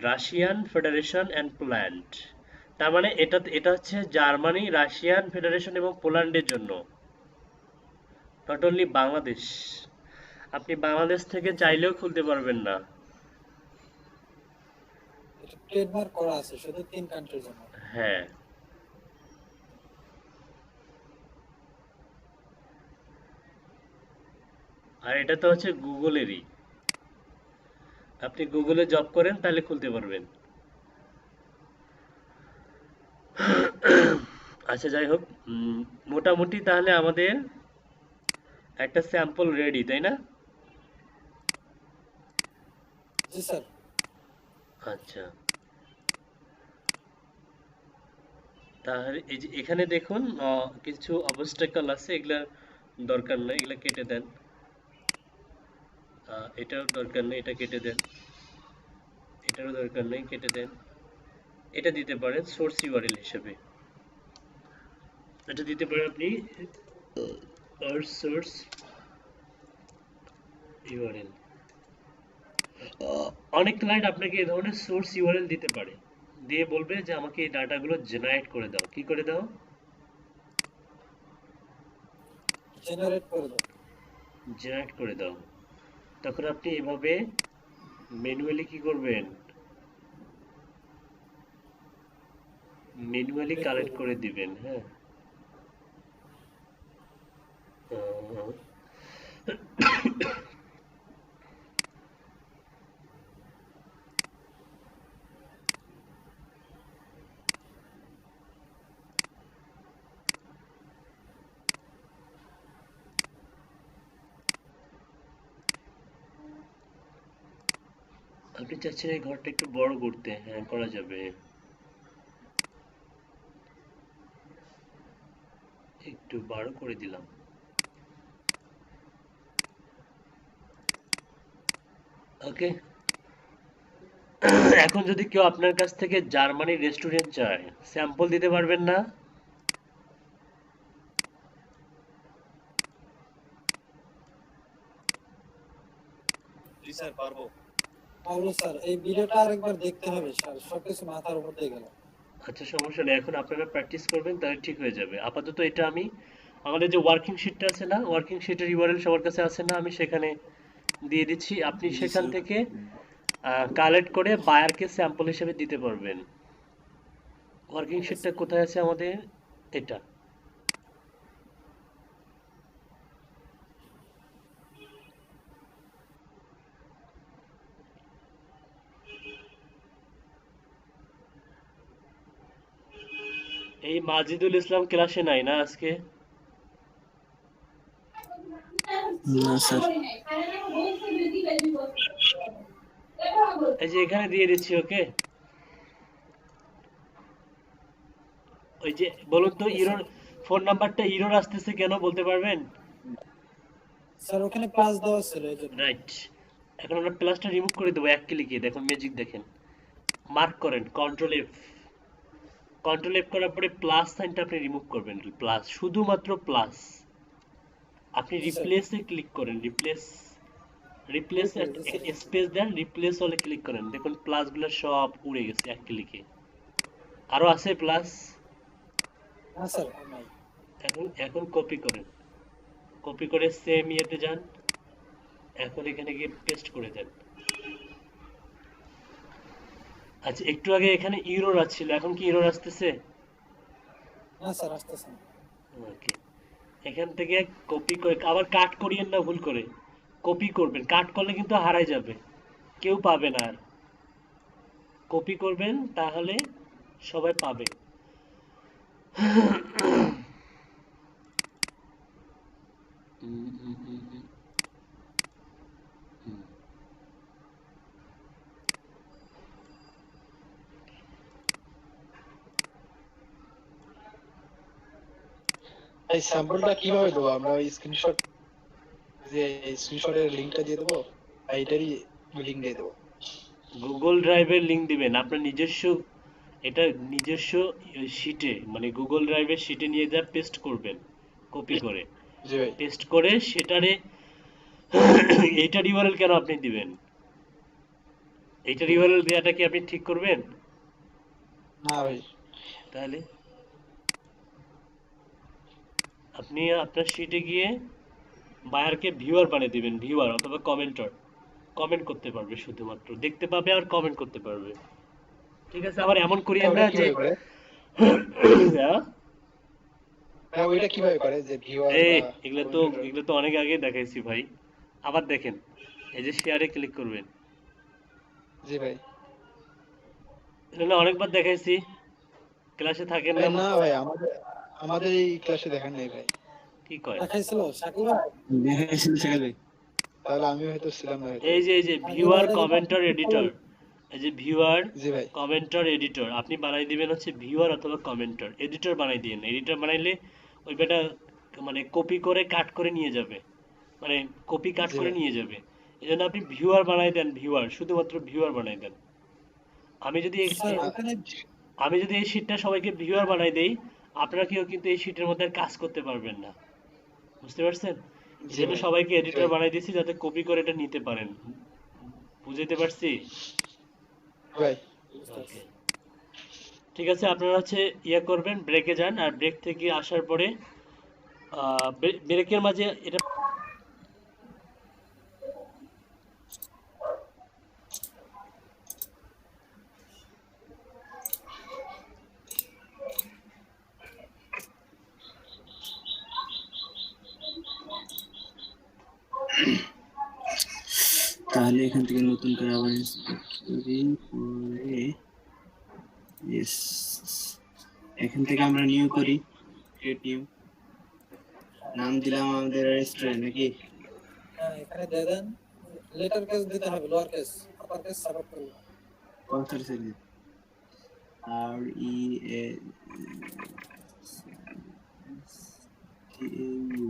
Russian Federation and Poland। তার মানে এটা হচ্ছে Germany, Russian federation এবং পোল্যান্ডের জন্য, not only Bangladesh. আপনি বাংলাদেশ থেকে চাইলেও খুলতে পারবেন না। এটা ট্রেডমার্ক করা আছে শুধু 3 কান্ট্রির জন্য। হ্যাঁ, আর এটা তো হচ্ছে গুগলেরই। আপনি গুগলে জব করেন তাহলে খুলতে পারবেন। আচ্ছা, যাই হোক, মোটামুটি তাহলে আমাদের একটা স্যাম্পল রেডি, তাই না? জি স্যার। আচ্ছা, তাহলে এই যে এখানে দেখুন কিছু অবস্টাকল আছে, এগুলা দরকার নাই, এগুলা কেটে দেন। এটাও দরকার নেই, এটা কেটে দেন। এটারও দরকার নেই, কেটে দেন। এটা দিতে পারেন সোর্স ইউআরএল হিসেবে। এটা দিতে পারেন আপনি সোর্স ইউআরএল। অনেক ক্লায়েন্ট আপনাকে এই ধরনের সোর্স ইউআরএল দিতে পারে, দিয়ে বলবে যে আমাকে এই ডাটাগুলো জেনারেট করে দাও। কি করে দাও? জেনারেট করে দাও। জেনারেট করে দাও। তখন আপনি এভাবে ম্যানুয়ালি কি করবেন? ম্যানুয়ালি কালেক্ট করে দিবেন। হ্যাঁ, আহ, আপনি চাচ্ছেন এই ঘরটা একটু বড় করতে? হ্যাঁ, করা যাবে। একটু বড় করে দিলাম। ওকে। এখন যদি কেউ আপনার কাছ থেকে জার্মানি রেস্টুরেন্ট চায়, স্যাম্পল দিতে পারবেন না? জি স্যার পারবো। পারবো স্যার, এই ভিডিওটা আরেকবার দেখতে হবে স্যার, সবকিছু মাথার উপর দিয়ে গেল। আচ্ছা, সমস্যা নেই, এখন আপনারা প্র্যাকটিস করবেন তাহলে ঠিক হয়ে যাবে। আপাতত এটা আমি আমাদের যে ওয়ার্কিং শিটটা আছে না, ওয়ার্কিং শিটের ইউআরএল সবার কাছে আছে না? আমি সেখানে দিয়ে দিচ্ছি, আপনি জি সেখান স্যার। থেকে কালেক্ট করে বায়ারকে স্যাম্পল হিসেবে দিতে পারবেন। ওয়ার্কিং শিটটা কোথায় আছে আমাদের? এটা। এই মাজিদুল ইসলাম ক্লাসে নাই না আজকে? না স্যার। এই যে এখানে দিয়ে দিচ্ছি, ওকে। ওই যে বলুন তো, ইরোর ফোন নাম্বারটা ইরোর আসতেছে কেন বলতে পারবেন? স্যার ওখানে প্লাস দেওয়া ছিল এই জন্য। রাইট। এখন আমরা প্লাসটা রিমুভ করে দেবো এক ক্লিকে। দেখুন ম্যাজিক দেখেন। মার্ক করেন কন্ট্রোল এফ। কন্ট্রোল এফ করার পরে প্লাস সাইনটা আপনি রিমুভ করবেন। প্লাস, শুধুমাত্র প্লাস। আপনি জি স্যার। রিপ্লেসে ক্লিক করেন। রিপ্লেস, রিপ্লেস স্পেস দেন, রিপ্লেস হলে ক্লিক করেন। দেখুন প্লাসগুলো সব উড়ে গেছে এক ক্লিকে। আরো আছে প্লাস? না স্যার নাই। এখন এখন কপি করেন। কপি করে সেম ইয়েতে যান। এখন এখানে গিয়ে পেস্ট করে দেন। আচ্ছা, একটু আগে এখানে ইরোর আসছিল, এখন কি ইরোর আসতেছে? না স্যার আসতেছে না। ওকে। এখান থেকে কপি করে আবার কাট করিয়েন না ভুল করে। কপি করবেন, কাট করলে কিন্তু হারাই যাবে, কেউ পাবে না আর। কপি করবেন তাহলে সবাই পাবে। হুম, হুম, হুম, হুম, হুম। এই স্যাম্পলটা কিভাবে দেবো আমরা? ওই স্ক্রিনশট, যে স্ক্রিনশটের লিংকটা দিয়ে দেবো, এইটারই লিংক দিয়ে দেবো? গুগল ড্রাইভের লিংক দিবেন আপনার নিজস্ব। এটা নিজস্ব শিটে, মানে গুগল ড্রাইভের শিটে নিয়ে যা পেস্ট করবেন কপি করে। জি ভাই। পেস্ট করে সেটারে এইটার ইউআরএল কেন আপনি দিবেন? এইটার ইউআরএল দেওয়াটা কি আপনি ঠিক করবেন? না ভাই। তাহলে আপনি আপনার শিটে গিয়ে বায়ারকে ভিউয়ার বানিয়ে দিবেন, ভিউয়ার অথবা কমেন্টর। কমেন্ট করতে পারবে, শুধুমাত্র দেখতে পাবে আর কমেন্ট করতে পারবে। ঠিক আছে, আবার এমন করি আমরা ওটা যে কিভাবে করে? হ্যাঁ, হ্যাঁ ওইটা কিভাবে করে যে ভিউয়ার এই বা এগুলো commentator? এগুলো তো অনেক আগে দেখাইছি ভাই। আবার দেখেন, এই যে শেয়ারে ক্লিক করবেন, জি ভাই। এটা না অনেকবার দেখাইছি, ক্লাসে থাকেন ভাই না? না ভাই, আমাদের আমাদের এই ক্লাসে দেখান নাই ভাই। কি কয়? দেখাইছিল শাকিল ভাই? দেখাইছিল শাকিল ভাই। তাহলে আমি হয়তো ছিলাম না হয়তো। এই যে ভিউয়ার কমেন্টর এডিটর, এই যে ভিউয়ার জি ভাই। কমেন্টর এডিটর, আপনি বানাই দিবেন হচ্ছে ভিউয়ার অথবা কমেন্টর এডিটর বানাই দিন। এডিটর বানাইলে ওই বেটা মানে কপি করে কাট করে নিয়ে যাবে, মানে কপি কাট জি করে ভাই। নিয়ে যাবে। এই জন্য আপনি ভিউয়ার বানাই দেন, ভিউয়ার, শুধুমাত্র ভিউয়ার বানাই দেন। আমি যদি স্যার ওখানে আমি যদি এই শীটটা সবাইকে ভিউয়ার বানাই দেই, আপনারা কেউ কিন্তু এই শীটের মধ্যে আর কাজ করতে পারবেন না, বুঝতে পারছেন? এই জি জন্য ভাই। সবাইকে জি এডিটর ভাই। বানাই দিয়েছি যাতে কপি করে এটা নিতে পারেন, বুঝাইতে পারছি? ভাই ওকে, ঠিক আছে, আপনারা হচ্ছে ইয়ে করবেন, ব্রেকে যান, আর ব্রেক থেকে আসার পরে ব্রেকের মাঝে এটা তাহলে এখান থেকে নতুন করে আবার ইনস্টল করি, পরে ইয়েস, এখান থেকে আমরা নিউ করি, ক্রিয়েট নিউ, নাম দিলাম আমাদের রেস্টুরেন্ট নাকি? হ্যাঁ এখানে দিয়ে দেন, লেটার কেস দিতে হবে, lower case, upper case support করবে। Concert sell R E A T U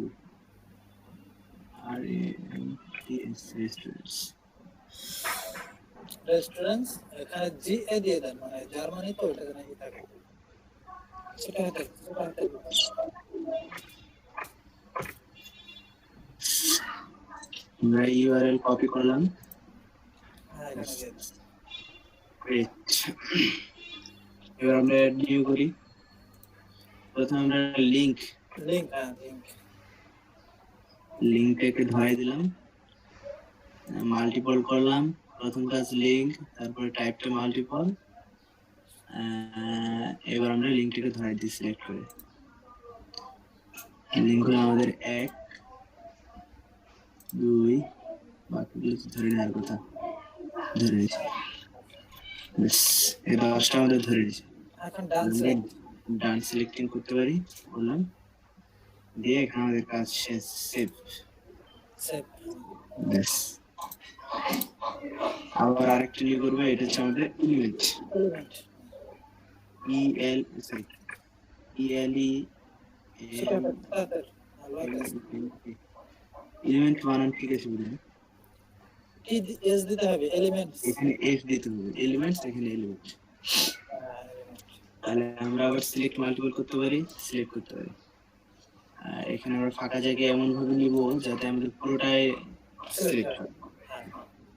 R A M T S restaurants. Restaurants এখানে জি এ দিয়ে দেন, মানে জার্মানি তো ওটা নাকি থাকে, সেটা হতে আমরা ইউআরএল কপি করলাম। হ্যাঁ এখানে দিয়ে দেন। গ্রেট, এবার আমরা নিউ করি। প্রথমে আমরা লিংক লিংক, হ্যাঁ লিংক, লিংকটাকে ধরাই দিলাম, মাল্টিপল করলাম, প্রথম কাজ লিংক, তারপরে টাইপটা মাল্টিপল। এবার আমরা লিংকটাকে ধরাই দিই সিলেক্ট করে। লিংক হলো আমাদের 1 2, বাকিগুলো তো ধরে নেওয়ার কথা, ধরে নিয়েছি। ব্যাস, এই 10টা আমাদের ধরে নিয়েছি। এখন ডান সাইড ডান সিলেক্টিং করতে পারি, বললাম, দিয়ে এখানে আমাদের কাজ শেষ, সেভ। সেভ। ব্যাস, আবার আরেকটা নিয়ে করবো, এটা হচ্ছে আমাদের ইমেজ, এলিমেন্ট, ইএল সরি ইএলই সেটা তাদের লোয়ার কেস এলিমেন্ট বানান ঠিক আছে বুঝলেন? টি এস দিতে হবে, এলিমেন্টস, এখানে এফ দিতে হবে, এলিমেন্টস, এখানে এলিমেন্ট। তাহলে আমরা আবার সিলেক্ট মাল্টিপল করতে পারি, সিলেক্ট করতে পারি। আর এখানে আমরা ফাঁকা জায়গায় এমন ভাবে নিব যাতে আমাদের পুরোটাই সিলেক্ট হয়।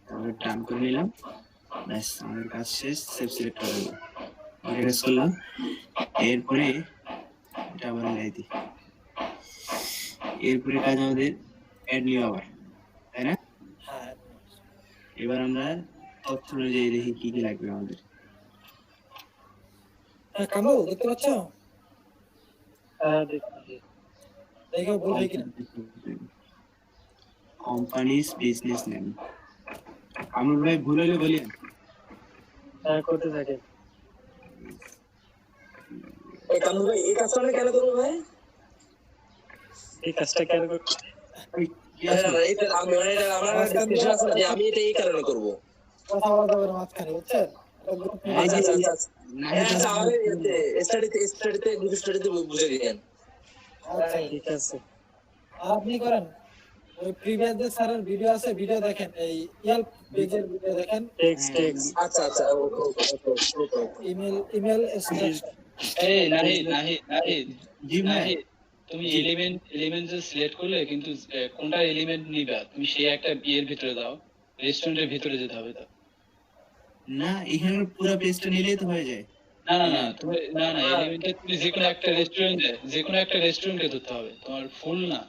তারপরে ডান করে নিলাম, ব্যাস আমাদের কাজ শেষ, সেভ সিলেক্ট করে দিলাম, প্রেস করলাম। এরপরে এটা আবার মিলাই দিই, এরপরে কাজ আমাদের অ্যাড নিউ আবার, তাই না? হ্যাঁ এবার আমরা তথ্য অনুযায়ী দেখি কি কি লাগবে আমাদের। হ্যাঁ কামাল দেখতে পাচ্ছ? হ্যাঁ দেখছি। দেখো বলবে কিনা। কোম্পানিজ বিজনেস নেম, আমরা ভাই ভুল হলে বলিয়েন। হ্যাঁ করতে থাকেন। এই কামরু ভাই এই কাজটা আমি কেন করবো ভাই? এই কাজটা কেন করতে? এটা আমি মানে এটা আমার একটা decision আছে না যে আমি এটা এই কারণে করবো। কথা বলা যাবে না মাঝখানে, বুঝছেন? আচ্ছা আচ্ছা আচ্ছা আচ্ছা আমাদের স্টাডিতে গ্রুপ স্টাডিতে বুঝে দিয়েন। আচ্ছা ঠিক আছে। আর আপনি করেন, ওই প্রিভিয়াস যে স্যারের ভিডিও আছে, ভিডিও দেখেন, এই ইয়েল্প পেজের ভিডিও দেখেন, টেক্সট আচ্ছা আচ্ছা ওকে ইমেল স্ট্রাকচার। এই নাহি নাহি নাহি জি ভাই, নাহি তুমি এলিমেন্ট যে সিলেক্ট করলে কিন্তু কোনটা এলিমেন্ট নিবা তুমি সেই একটা এর ভিতরে দাও, রেস্টুরেন্টের ভিতরে যেতে হবে তো। না এখানে পুরো পেজটা নিলেই তো হয়ে যায়। না না না তুমি না না এলিমেন্টে তুমি যে কোনো একটা রেস্টুরেন্টে ধরতে হবে, তোমার ফুল না,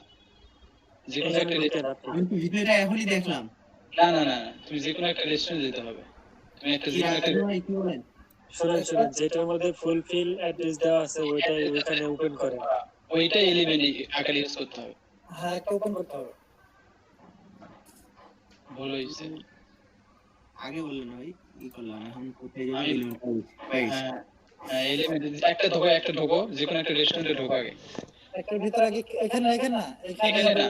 যে কোনো একটা আমি তো ভিডিওটা এখনই দেখলাম। না না না না, তুমি যে কোনো একটা রেস্টুরেন্টে যেতে হবে, তুমি একটা কি যে কোনো একটা রাখবে ভাই, কি বলেন? শুনেন যেটার মধ্যে ফুলফিল অ্যাড্রেস দেওয়া আছে ওইটাই ওইখানে ওপেন করেন। ওইটা এলিমেন্ট আকারে ইউজ করতে হবে। হ্যাঁ একটা ওপেন করতে হবে। ভুল হয়েছে। আগে বললেন ভাই ই করলাম, এখন কোথায় যাবো? আমি- এলিমেন্ট পাই গেছি। হ্যাঁ হ্যাঁ এলিমেন্ট একটা ঢোকো যে কোনো একটা রেস্টুরেন্টে ঢোকো আগে। একটার ভিতরে আগে এখানে না এখানে এখানে না,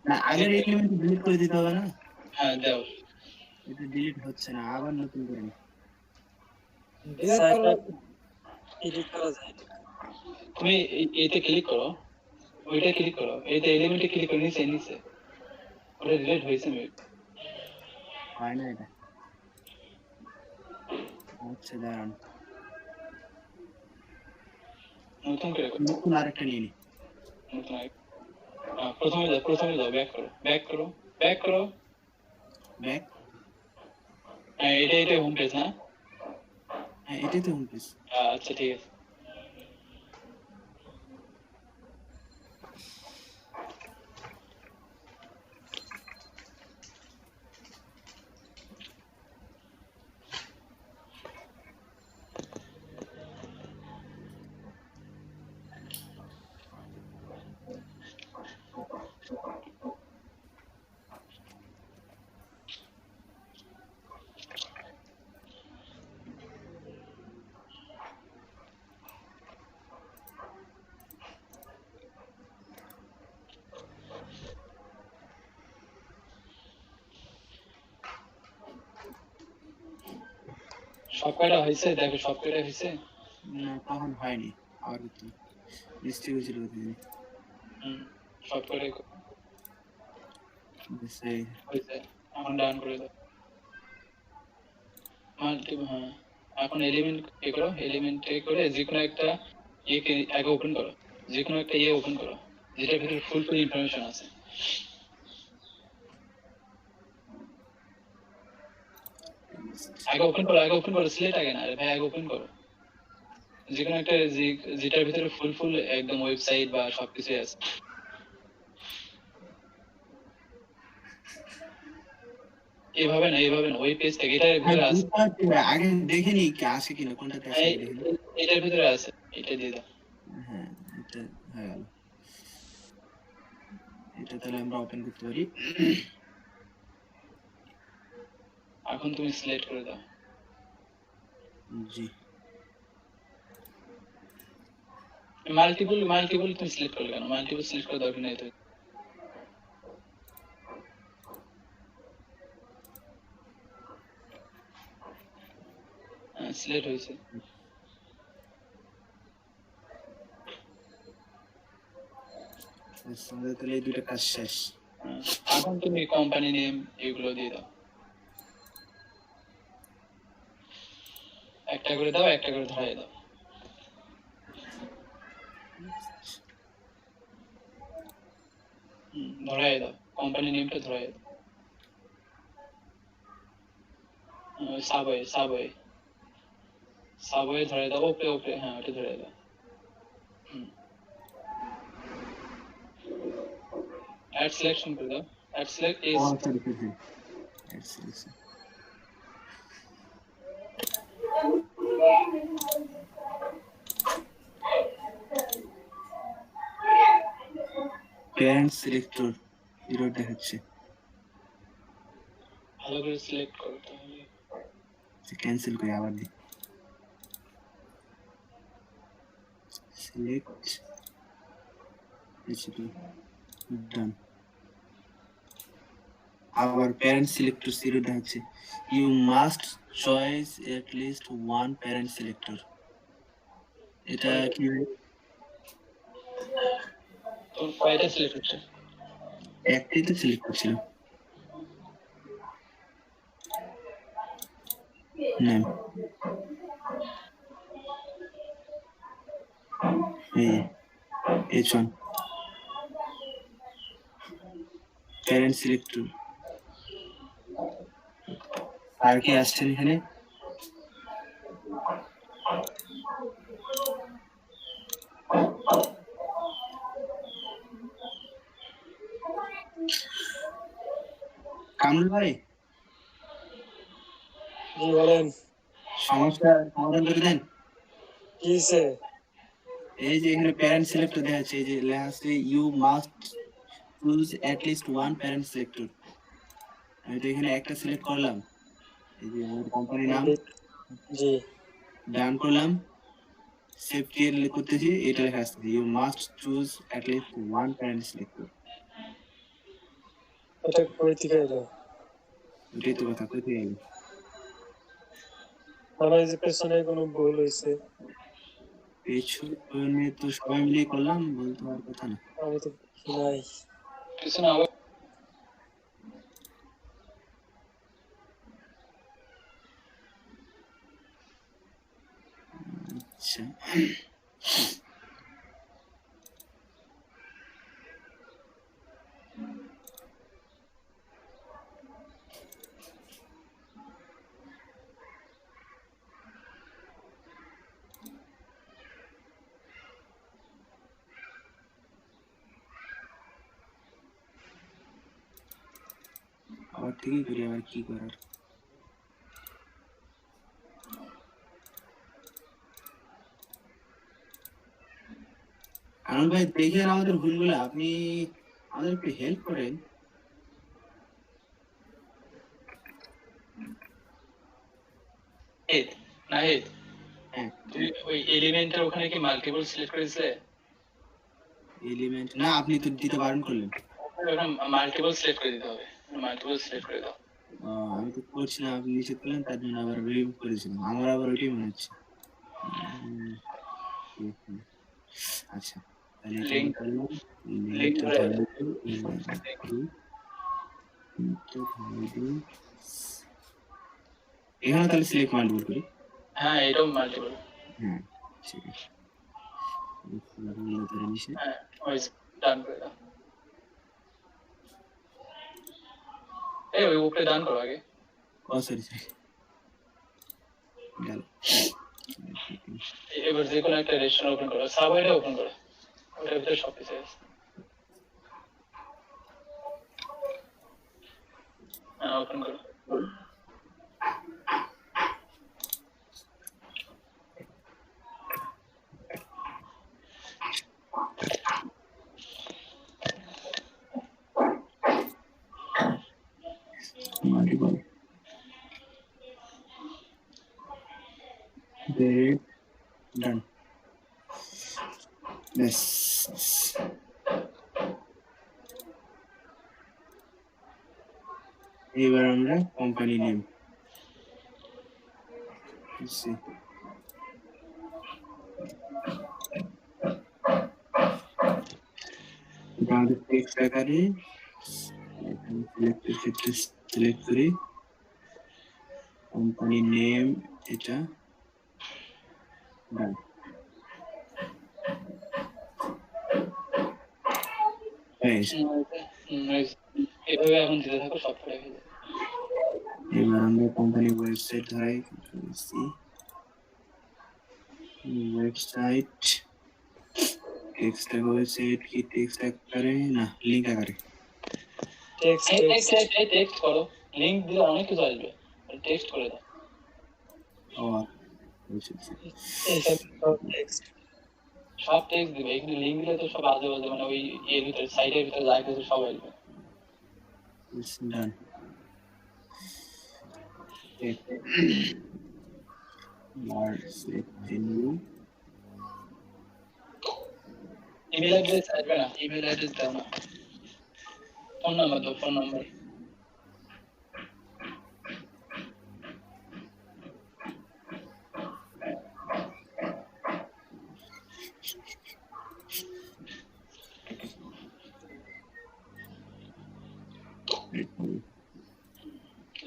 না আগের এলিমেন্ট ডিলিট করে দিতে হবে না? হ্যাঁ দাও। এটা ডিলিট হচ্ছে না, আবার নতুন করে নিই। ডিলিট করলে এডিট করা যায় না। তুমি এতে ক্লিক করো, ওইটা ক্লিক করো, এইটা এলিমেন্টে ক্লিক করো, নিচে ওটা ডিলিট হয়েছে মেবি। হয় না এটা। আচ্ছা দাঁড়ান, নতুন করে করো, নতুন আরেকটা নিয়ে নিই। নতুন আগে। প্রথমে যাও ব্যাক করো। ব্যাক। হ্যাঁ এটা হোম পেজ না? হ্যাঁ এটাই তো হোম পেজ। আচ্ছা ঠিক আছে। সব কয়টা হয়েছে দেখো, সব কয়টা হয়েছে। না তখন হয়নি, আবার করতে মিস্টেক হয়েছিল প্রতিদিন। সব কয়টাই সেই হয়েছে, এখন ডান করে দাও। হ্যাঁ এখন এলিমেন্ট করো, এলিমেন্টে করে যে কোনো একটা ইয়েকে আগে ওপেন করো, যে কোনো একটা ইয়ে ওপেন করো যেটার ভিতরে ফুল ইনফরমেশন আছে। আগে ওপেন করো সিলেক্ট আগে না ভাই, আগে ওপেন করো যে কোনো একটা যেটার ভিতরে ফুল একদম ওয়েবসাইট বা সবকিছু আছে। এইভাবে না ওই পেজ থেকে এটার ভিতরে আছে। আগে দেখে নি কি আছে কিনা, কোনটাতে আছে এই- দেখে নি। এটার ভিতরে আছে, এটা দিয়ে দাও। হ্যাঁ এটা হয়ে গেল। এটা তাহলে আমরা ওপেন করতে পারি। এখন তুমি সিলেক্ট করে দাও। জি মাল্টিপল তুমি সিলেক্ট করলে কেন? মাল্টিপল সিলেক্ট করে দরকার নেই তো। সিলেক্ট হয়েছে। আমাদের তাহলে এই দুটো কাজ শেষ। এখন তুমি কোম্পানি নেম এগুলো দিয়ে দাও, একটা করে ধরাই দাও। ধরাই দাও, কোম্পানি নেমটা ধরাই দাও। সাবওয়ে ধরাই দাও, ওপরে হ্যাঁ ওটা ধরাই দাও। অ্যাড সিলেকশন করে দাও, add select is parent selector error দেখাচ্ছে। ভালো করে সিলেক্ট করো তাহলে। ক্যান্সেল করে আবার দিই। Select done. আবার প্যারেন্ট সিলেক্টর জিরো দেখাচ্ছে। You must choice at least one parent selector. এটা কি? তোর কয়টা সিলেক্ট হচ্ছে? একটাই তো সিলেক্ট করছিলাম। Name H1 parent selector. আর কি আসছেন এখানে? কামরুল ভাই জি বলেন। সমস্যা সমাধান করে দেন। কিসে? এই যে এখানে প্যারেন্ট সিলেক্টর দেখা যাচ্ছে, এই যে লেখা আছে you must choose at least one parent selector. আমি তো এখানে একটা সিলেক্ট করলাম, এই যে আমার কোম্পানির নাম জি। ডান করলাম, সেভ ক্লিয়ার করতেছি, এটা লেখা আছে you must choose at least one parent selector. এটা কই থেকে এলো? এটাই তো কথা, কোথায় গেল? আমার এই যে পেছনে কোনো ভুল হয়েছে, পেছনে তো সবাই মিলে করলাম, বলতে হওয়ার কথা না। আমি তো দেখি নাই। পিছনে আবার আচ্ছা, আবার থেকেই করি, আবার কি করার। আনন্দ ভাই দেখেন আমাদের ভুলগুলো, আপনি আমাদের একটু হেল্প করেন। নাহিদ, হ্যাঁ, তুই ওই এলিমেন্টের ওখানে কি মাল্টিপল সিলেক্ট করেছিলে? এলিমেন্ট না, আপনি তো দিতে বারণ করলেন। ওখানে মাল্টিপল সিলেক্ট করে দিতে হবে, মাল্টিপল সিলেক্ট করে দাও। আমি তো করছি না, আপনি নিষেধ করলেন, তার জন্য আবার রিমুভ করেছিলাম। আমার আবার ওইটাই মনে হচ্ছে। আচ্ছা, তাহলে এটা লিঙ্ক করলাম, লিঙ্ক লিঙ্কটা ধরে ধরে দিই। এখানে তাহলে সিলেক্ট মাল্টিপল করি। হ্যাঁ, এটাও মাল্টিপল। হ্যাঁ, ঠিক আছে, ধরে নিষেধ। হ্যাঁ, ওই ডান করে দাও। এই ওই উপরে ডান করো আগে। ও সরি সরি, গেল। এবার যে কোনো একটা রেস্টুরেন্ট ওপেন করো, সাবওয়েটা ওপেন করো, ওটার ভিতরে সব কিছু আছে। হ্যাঁ, ওপেন করো। মাল্টিপল ডান, ব্যাস। এবার আমরা কোম্পানি নেম আমাদের টেক্সট আকারে সিলেক্টের ক্ষেত্রে সিলেক্ট করি, কোম্পানি নেম এটা ডান। এভাবে এখন দিতে থাকো, সব পড়ে গেছে। এবার আমরা কোম্পানি ওয়েবসাইট ধরাই, ওয়েবসাইট টেক্সট ওয়েবসাইট কি টেক্সট আকারে না লিংক আকারে? টেক্সট করো, লিংক দিলে অনেক কিছু আসবে, টেক্সট করে দাও। ও বুঝেছি, সব টেক্সট দিবে, এখানে লিংক দিলে তো সব আজে বাজে, মানে ওই এর ভিতরে সাইটের ভিতরে যা কিছু সব আসবে। ডান। ইমেল অ্যাড্রেস আসবে না, ইমেল অ্যাড্রেস দাও না, ফোন নাম্বার দাও, ফোন নাম্বার।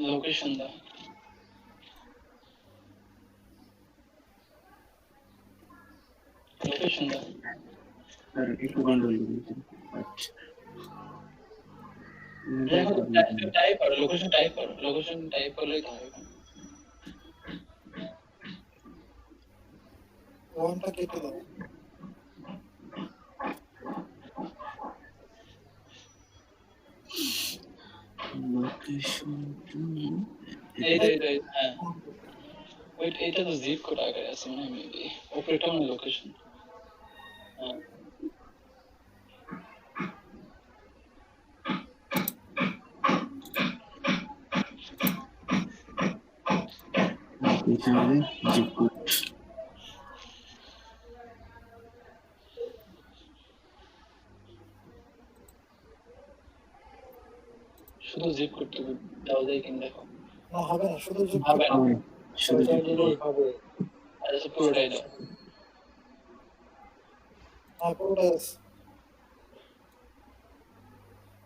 লোকেশন দাও। লোকেশন দাও। আর একটু গন্ডগোল করতে টাইপ করো, লোকেশন টাইপ করো, লোকেশন টাইপ করলেই তো হবে। ওয়ানটা কেটে দাও। লোকেশন এই হ্যাঁ, এটা তো জিপ কোড আকারে আছে মনে হয় মেবি অপারেটর মানে লোকেশন এখানে জিপ কোড শুধু জিপ কোড তো দাও যায় কিনা দেখো না হবে না, শুধু যে হবে না শুধু ওইটা নিলেই হবে। আচ্ছা পুরোটাই দাও পুরোটাই আছে।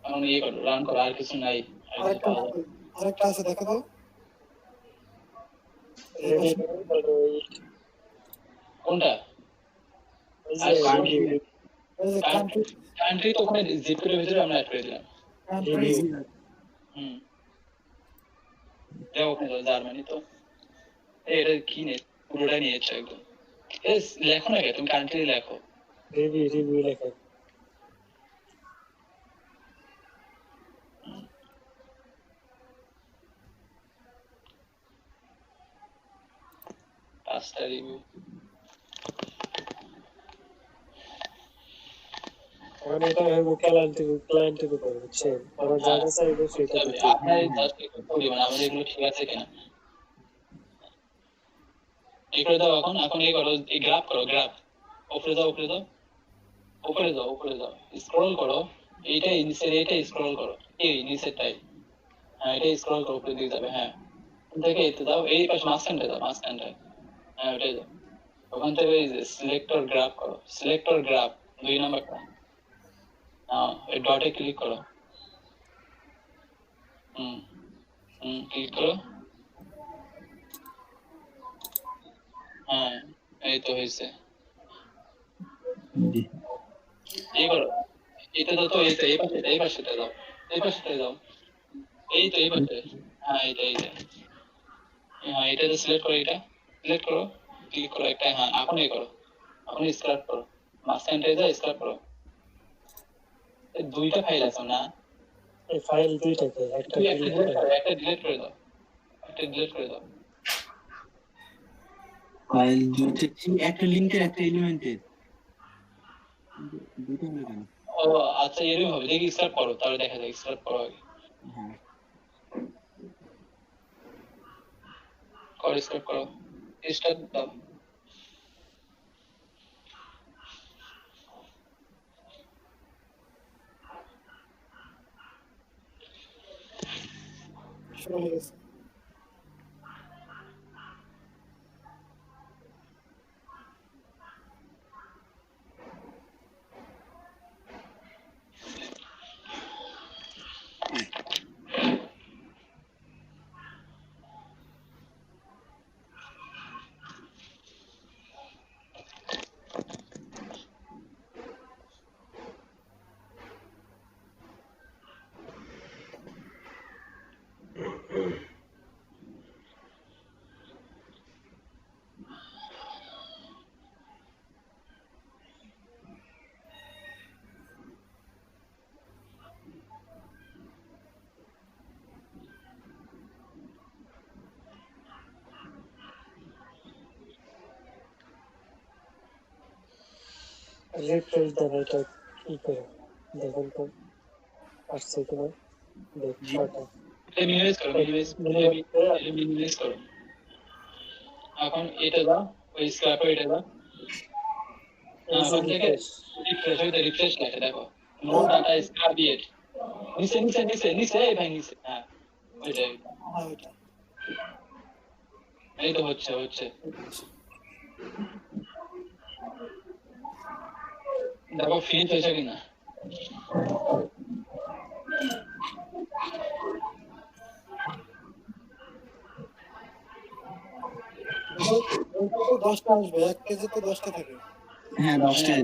এখন ইয়ে করো রান করো আর কিছু নাই আর কিছু আরেকটা পাওয়া যাবে আরেকটা আছে, দেখো তো। রেডি করো কোনটা ওই আর যে country? এই যে কান্ট্রি কান্ট্রি তো ওখানে জিপ কোডের ভিতরে আমরা অ্যাড করে দিলাম কান্ট্রি হুম দেখো ওখানে যাও, জার্মানি তো এটা কি নে পুরোটাই নিয়েছো একদম লেখো না কে তুমি কান্ট্রি লেখো রিভিউ লেখা। পাঁচটা রিভিউ এখন এটা হইব ক্লায়েন্টের উপর, বুঝছেন? ওরা যা যা চাইবে সেটা দিতে। আপনার জাস্ট একটু পরিমাণ আমাদের এগুলো ঠিক আছে কিনা এই করে দাও এখন এই করো এই গ্রাফ করো গ্রাফ উপরে যাও উপরে যাও স্ক্রল করো এইটা নিচের এইটা স্ক্রল করো এই নিচেরটাই হ্যাঁ এটা স্ক্রল করো উপরে দিকে যাবে হ্যাঁ ওখান থেকে এতে দাও এই পাশে মাঝখানটায় হ্যাঁ ওটাই দাও ওখান থেকে এই যে সিলেক্টর গ্রাফ করো সিলেক্টর গ্রাফ 2 নাম্বারটা হ্যাঁ এই ডটে ক্লিক করো ক্লিক করো হ্যাঁ এই তো হয়েছে এই করো এটা দাও তো এই পাশেটা দাও এই তো এই পাশে হ্যাঁ এইটা হ্যাঁ এটা তো সিলেক্ট করো ক্লিক করো একটা হ্যাঁ এখন এই করো এখন স্ক্রাপ করো মাঝখানটায় যা স্ক্রাপ করো এই দুইটা ফাইল আছে না এই ফাইল দুইটাকে একটা একটা ডিলিট করে দাও ফাইল দুটো একটা লিংকের একটা এলিমেন্টের দুটো হলো কেন? ও আচ্ছা এরকম হবে দেখি স্ক্রাপ করো তাহলে দেখা যায় স্ক্রাপ করো আগে হ্যাঁ স্ক্রাপ করো স্টার্ট দাও শুরু হয়ে গেছে। রিফ্রেশ দেন, এটা কি করে দেখুন তো আসছে কিনা দেখো। মিনিমাইজ করো এখন এটা দাও ওই স্ক্র্যাপে এটা দাও এখন থেকে রিফ্রেশ লেখা দেখো নো ডাটা ইজ ক্যাবিয়েট নিচে এই ভাই নিচে হ্যাঁ ওইটাই এই তো হচ্ছে দেখো ফিনিশ হয়েছে কিনা দশটা আসবে, 1 কেজি তো 10টা থাকে। হ্যাঁ 10টা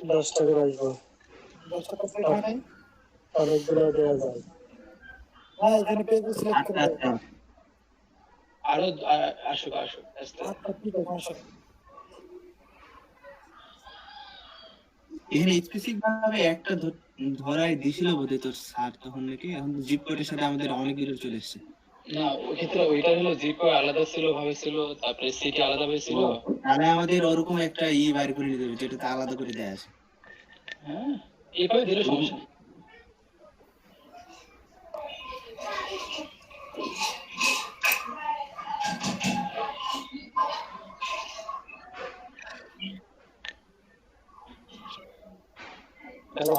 10 টাকা আসবো, 10টা কমপ্লিট হয় নাই। অনেকগুলো দেওয়া যায়। হ্যাঁ এখানে পেজ সিলেক্ট করে আচ্ছা আরো আসুক আস্তে ঠিক আছে। এখানে স্পেসিফিক ভাবে একটা ধরাই দিছিল বোধহয় তোর স্যার তখন নাকি এখন জিপ কোডের সাথে আমাদের অনেকগুলো চলে এসেছে না ওই ক্ষেত্রে ওইটা হলো জিপো আলাদা ছিল ভাবে ছিল, তারপরে সিটি আলাদা ভাবে ছিল। তাহলে আমাদের ওরকম একটা বার করে দিতে হবে যেটাতে আলাদা করে দেয়া আছে। হ্যাঁ এইভাবে দিলে সমস্যা নেই।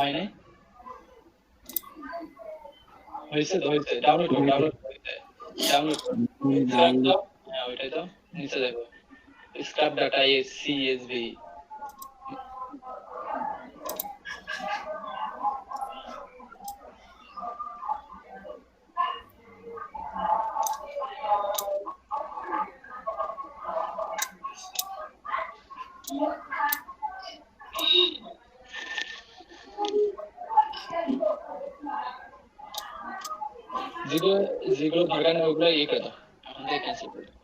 হয় নাই, হয়েছে তো হয়েছে, ডাউনলোড করো ডাউনলোড ডাউনলোড স্ক্র্যাপ দাও, হ্যাঁ ওইটাই দাও, নিচে দেখো স্ক্র্যাপ ডাটা CSV। যেগুলো যেগুলো দরকার নেই ওগুলো ইয়ে করে দাও, এখন থেকে ক্যান্সেল করে দাও।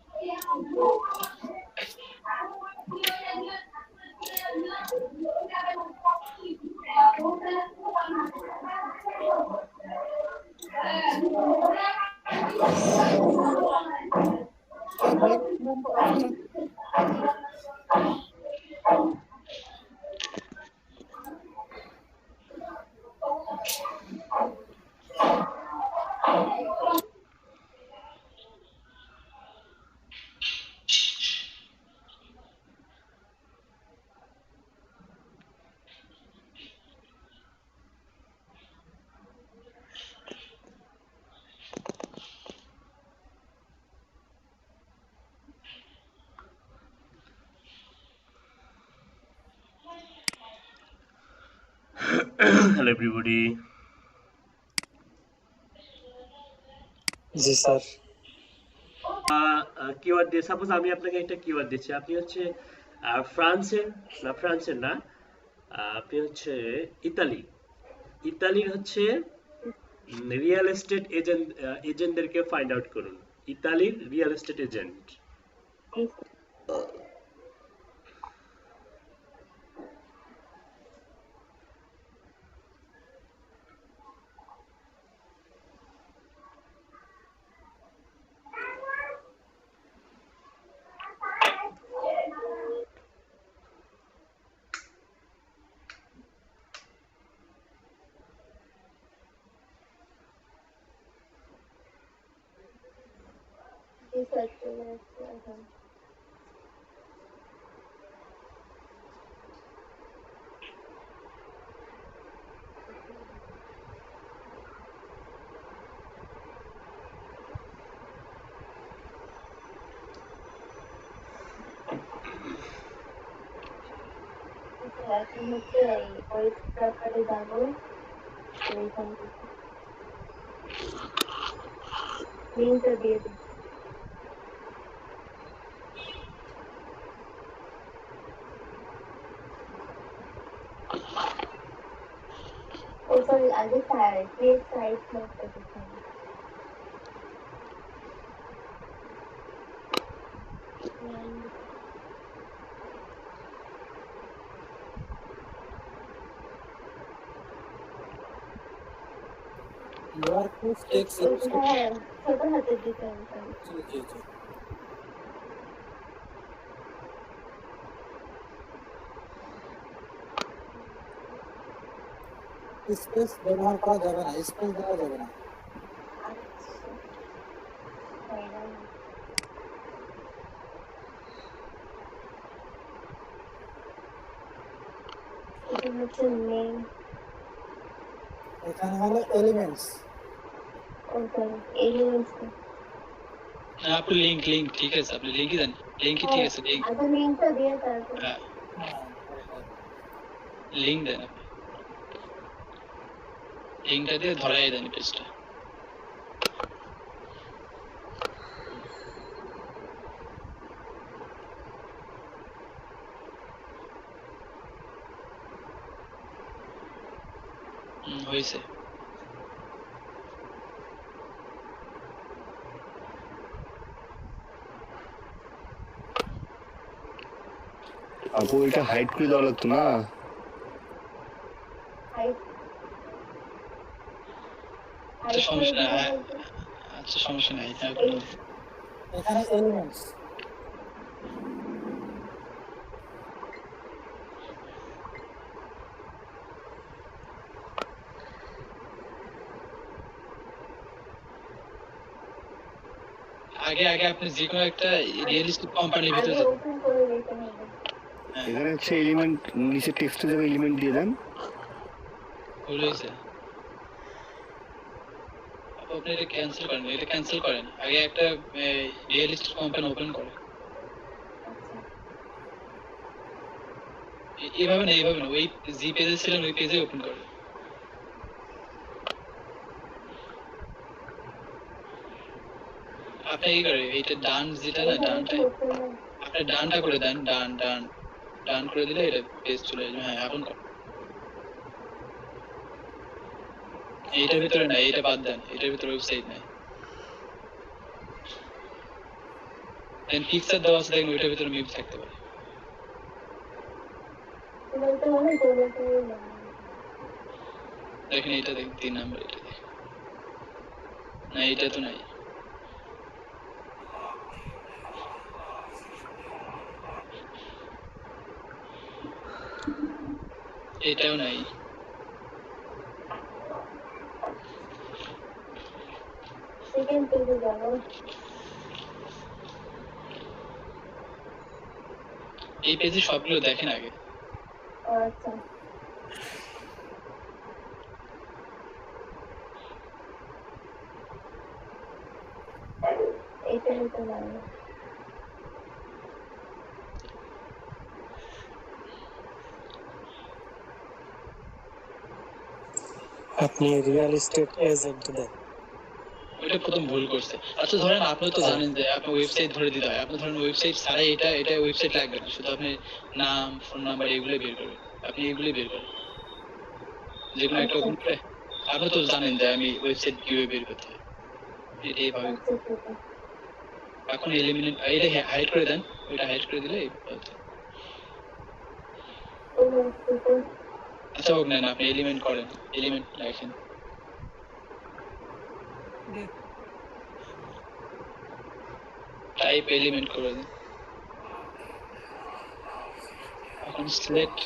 Hello everybody. জি স্যার। কিওয়ার্ড দিয়ে সাপোজ আমি আপনাকে একটা কিওয়ার্ড দিচ্ছি, আপনি হচ্ছে ফ্রান্সের না, আপনি হচ্ছে ইতালি, ইতালির হচ্ছে রিয়েল এস্টেট এজেন্টদেরকে ফাইন্ড আউট করুন, ইতালির রিয়েল এস্টেট এজেন্ট। এখন হচ্ছে ওই ব্যাপারে যাবো, ওইখান থেকে লিঙ্কটা দিয়ে দিই। ও সরি, আগে ক্রিয়েট সাইট নোটটা দিতে হবে। হ্যাঁ, ছোট হাতে দিতে হবে। স্পেস ব্যবহার করা যাবে না, স্পেস দেওয়া যাবে না। এটা হচ্ছে মেইন, এখানে হলো এলিমেন্টস। এলিমেন্টস আপনি লিঙ্ক ঠিক আছে, আপনি লিঙ্কই দেন, লিঙ্কই ঠিক আছে, লিঙ্ক আগে লিঙ্কটা দিয়ে তারপর লিঙ্ক দেন, আপনি লিঙ্কটা দিয়ে ধরাই দেন পেজটা। হয়েছে। আপু এটা হাইড করে দেওয়া লাগতো না? সমস্যা আচ্ছা সমস্যা নাই, হ্যাঁ কোনো এখানে এলিমেন্টস আগে আগে আপনি যে কোনো একটা রিয়েলিস্টিক কোম্পানির ভিতরে আগে যান। ওপেন করে দিতে হবে। এখানে হচ্ছে এলিমেন্ট, নিচে টেক্সটের জায়গায় এলিমেন্ট দিয়ে দেন। ভুল হয়েছে, আপনি এটা ক্যান্সেল করেন, এটা ক্যান্সেল করেন, আগে একটা রিয়েলিস্টিক কোম্পানি ওপেন করেন। এইভাবে না, এইভাবে না, ওই জি পেজে ছিলেন ওই পেজে ওপেন করেন। আপনি কি করে এইটা ডান যেটা না ডানটা, আপনি ডানটা করে দেন, ডান ডান ডান করে দিলে এটা পেজ চলে আসবে। হ্যাঁ এখন করেন। এইটার ভিতরে নাই, এটা বাদ দেন, এটার ভিতরে ওয়েবসাইট নাই। দেন পিকচার দেওয়া আছে দেখেন, ওইটার ভিতরে মিউট থাকতে পারে। বলতে হবে বলতে হবে। দেখেন এটা দেখেন 3 নাম্বার, এটা দেখেন না, এটা তো নাই। এটাও নাই। সেকেন্ড পেজে যাবো। এই পেজে সবগুলো দেখেন আগে। আচ্ছা এটাই তো লাগে। আপনি রিয়েল এস্টেট এজেন্ট দেন। ওইটা প্রথম ভুল করছে। আচ্ছা ধরেন আপনি তো জানেন যে আপনি ওয়েবসাইট ধরে দিতে হয়, আপনি ধরেন ওয়েবসাইট ছাড়াই এটা ওয়েবসাইট লাগবে না, শুধু আপনি নাম ফোন নাম্বার এগুলো বের করবেন, আপনি এগুলোই বের করেন যেকোনো একটা ওপেন করে। আপনি তো জানেন যে আমি ওয়েবসাইট কিভাবে বের করতে হয়, এটাই ভাবে। এখন এলিমিনেট এটা হাইড করে দেন, ওইটা হাইড করে দিলে আচ্ছা হোক, নেন আপনি এলিমেন্ট করেন, এলিমেন্ট রাখেন। টাইপ এলিমেন্ট করে দেন। এখন সিলেক্ট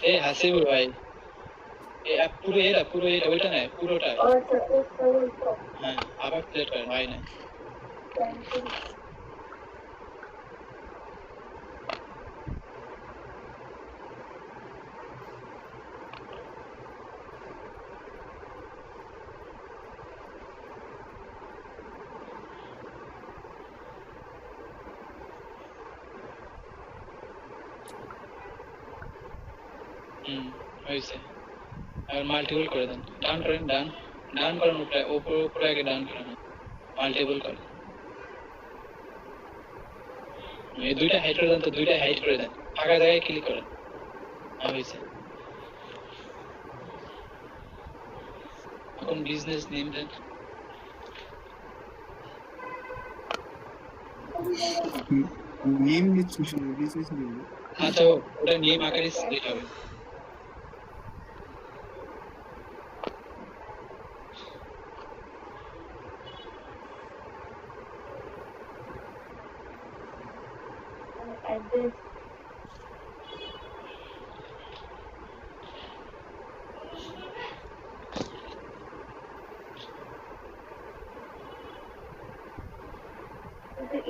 এ হাসিবুল ভাই, পুরো এটা ওইটা না, পুরোটা। হ্যাঁ আবার সিলেক্ট করেন, হয় না। হয়েছে, আর মাল্টিপল করে দেন, ডান করেন, ডান ডান করেন, উপরে আগে ডান করেন, মাল্টিপল করেন। এই দুইটা হাইড করে দেন, তো দুইটা হাইড করে দেন, ফাঁকা জায়গায় ক্লিক করেন। হয়েছে। এখন বিজনেস নেম দেন। নেম দিচ্ছি শুনে, বিজনেস নেম। আচ্ছা ওটা নেম আকারে সিলেক্ট হবে। অ্যাড্রেস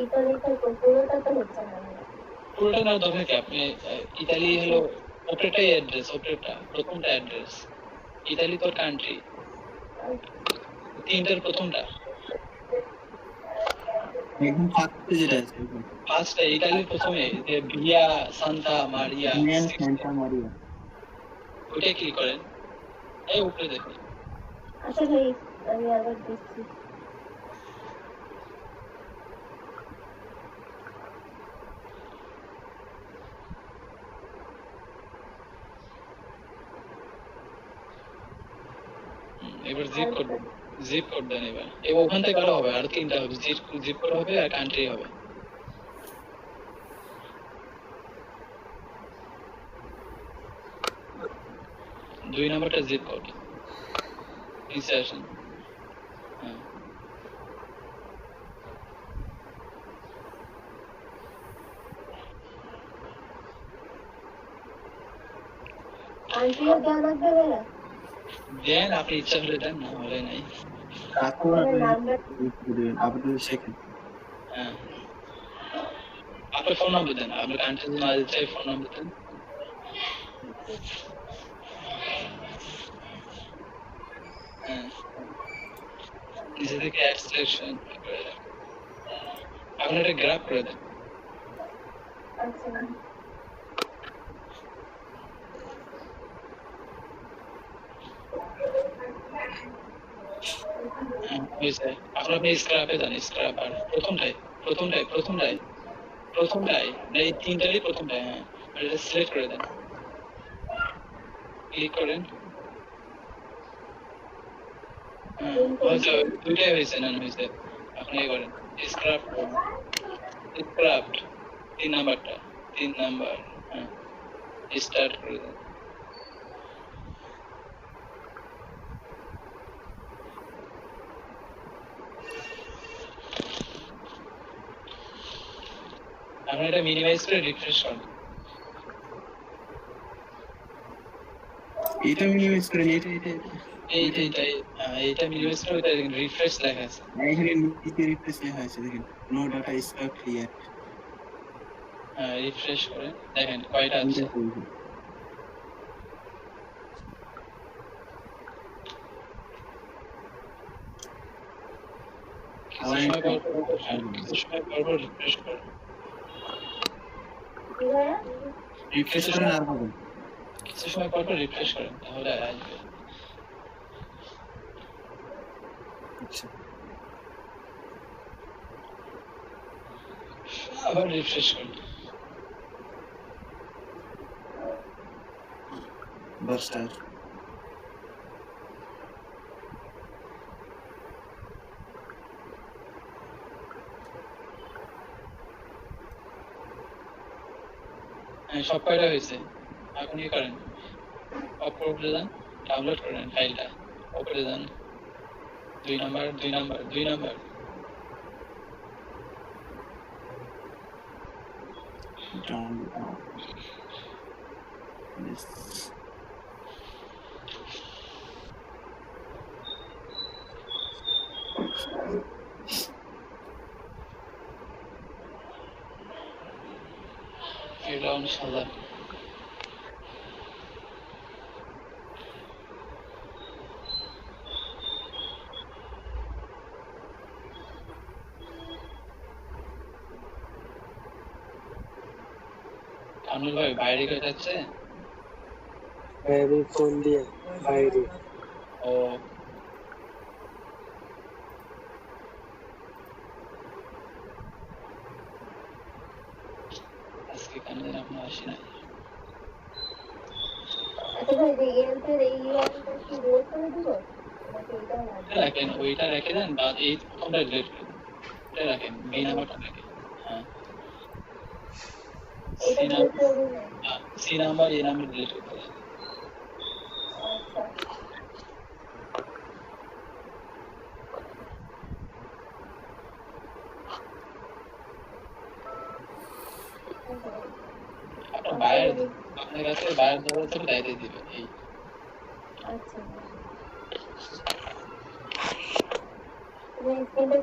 ইতালিতে পুরোটা তো হচ্ছে না। পুরোটা না দরকার কি, আপনি ইতালি হলো ওপরেরটাই অ্যাড্রেস, ওপরেরটা প্রথমটা অ্যাড্রেস। ইতালি তো কান্ট্রি, তিনটার প্রথমটা, একদম ফার্স্টে যেটা আছে একদম ফার্স্টটা ইতালির প্রথমে যে Via Santa Maria, Santa Maria, ওইটা ক্লিক করেন, এই উপরে দেখুন। আচ্ছা ভাই আমি আবার দেখছি। এবার জিপ কোড দেন, জিপ কোড দেন। এবার ওখান থেকে আরো হবে, আর তিনটা হবে, জিপ কোড হবে আর কান্ট্রি হবে। 2 নাম্বারটা জিপ কোড নিচে আসেন হ্যাঁ আন্টিও দেওয়া লাগবে ভাইয়া? দেন আপনি ইচ্ছা হলে দেন না হলে নাই কাকু আপাতত শেখেন। হ্যাঁ আপনার ফোন নাম্বার দেন আপনার কান্ট্রি না চাই ফোন নাম্বার দেন হ্যাঁ নিচে থেকে অ্যাড সিলেকশন আপনি একটা গ্রাফ করে দেন আচ্ছা হয়েছে এখন আপনি স্ক্র্যাপে যান স্ক্র্যাপ আর প্রথমটাই এই তিনটারই প্রথমটাই হ্যাঁ আর এটা সিলেক্ট করে দেন ক্লিক করেন হয়েছে দুইটাই হয়েছে না হয়েছে আপনি এই করেন স্ক্রাফট 3 নাম্বার হ্যাঁ স্টার্ট করে দেন আপনি এটা মিনিমাইজ করে রিফ্রেশ করুন এটা মিনিমাইজ করেন এইটা মিনিমাইজ করে এটা রিফ্রেশ লেখা আছে এখানে নিচে রিফ্রেশ লেখা আছে দেখেন নো ডাটা ইজ ক্লিয়ার হ্যাঁ রিফ্রেশ করে দেখেন কয়টা আছে কিছু সময় পর রিফ্রেশ করুন রিফ্রেশ করেন আর পাবেন কিছু সময় পর রিফ্রেশ করেন তাহলে আসবে আচ্ছা আবার রিফ্রেশ করুন 10টা সব কয়টা হয়েছে এখন কি করেন উপরে যান ডাউনলোড করেন ফাইলটা উপরে যান 2 নাম্বার ডাউনলোড এটা ইনশাআল্লাহ কানুল ভাই বাইরে গিয়ে যাচ্ছে আমি ফোন দিয়ে বাইরে ও আজকে কানুল আপনার আসি নাই আচ্ছা ভাই যে এলসের এই ইউআরএলটা কি ডিলিট করে দিব নাকি এটা লাগবে? রাখেন ওইটা রেখে দেন বা এই প্রথমটা ডিলিট করে দেন এটা রাখেন বি নাম্বারটা রাখেন হ্যাঁ এটা ডিলিট করে দিবেন? C number A number delete করতে দেন আচ্ছা আপনার কাছে বাইরের দরজা থেকে তাই দিয়ে দিবে এই আচ্ছা তুমি স্ক্রিনটা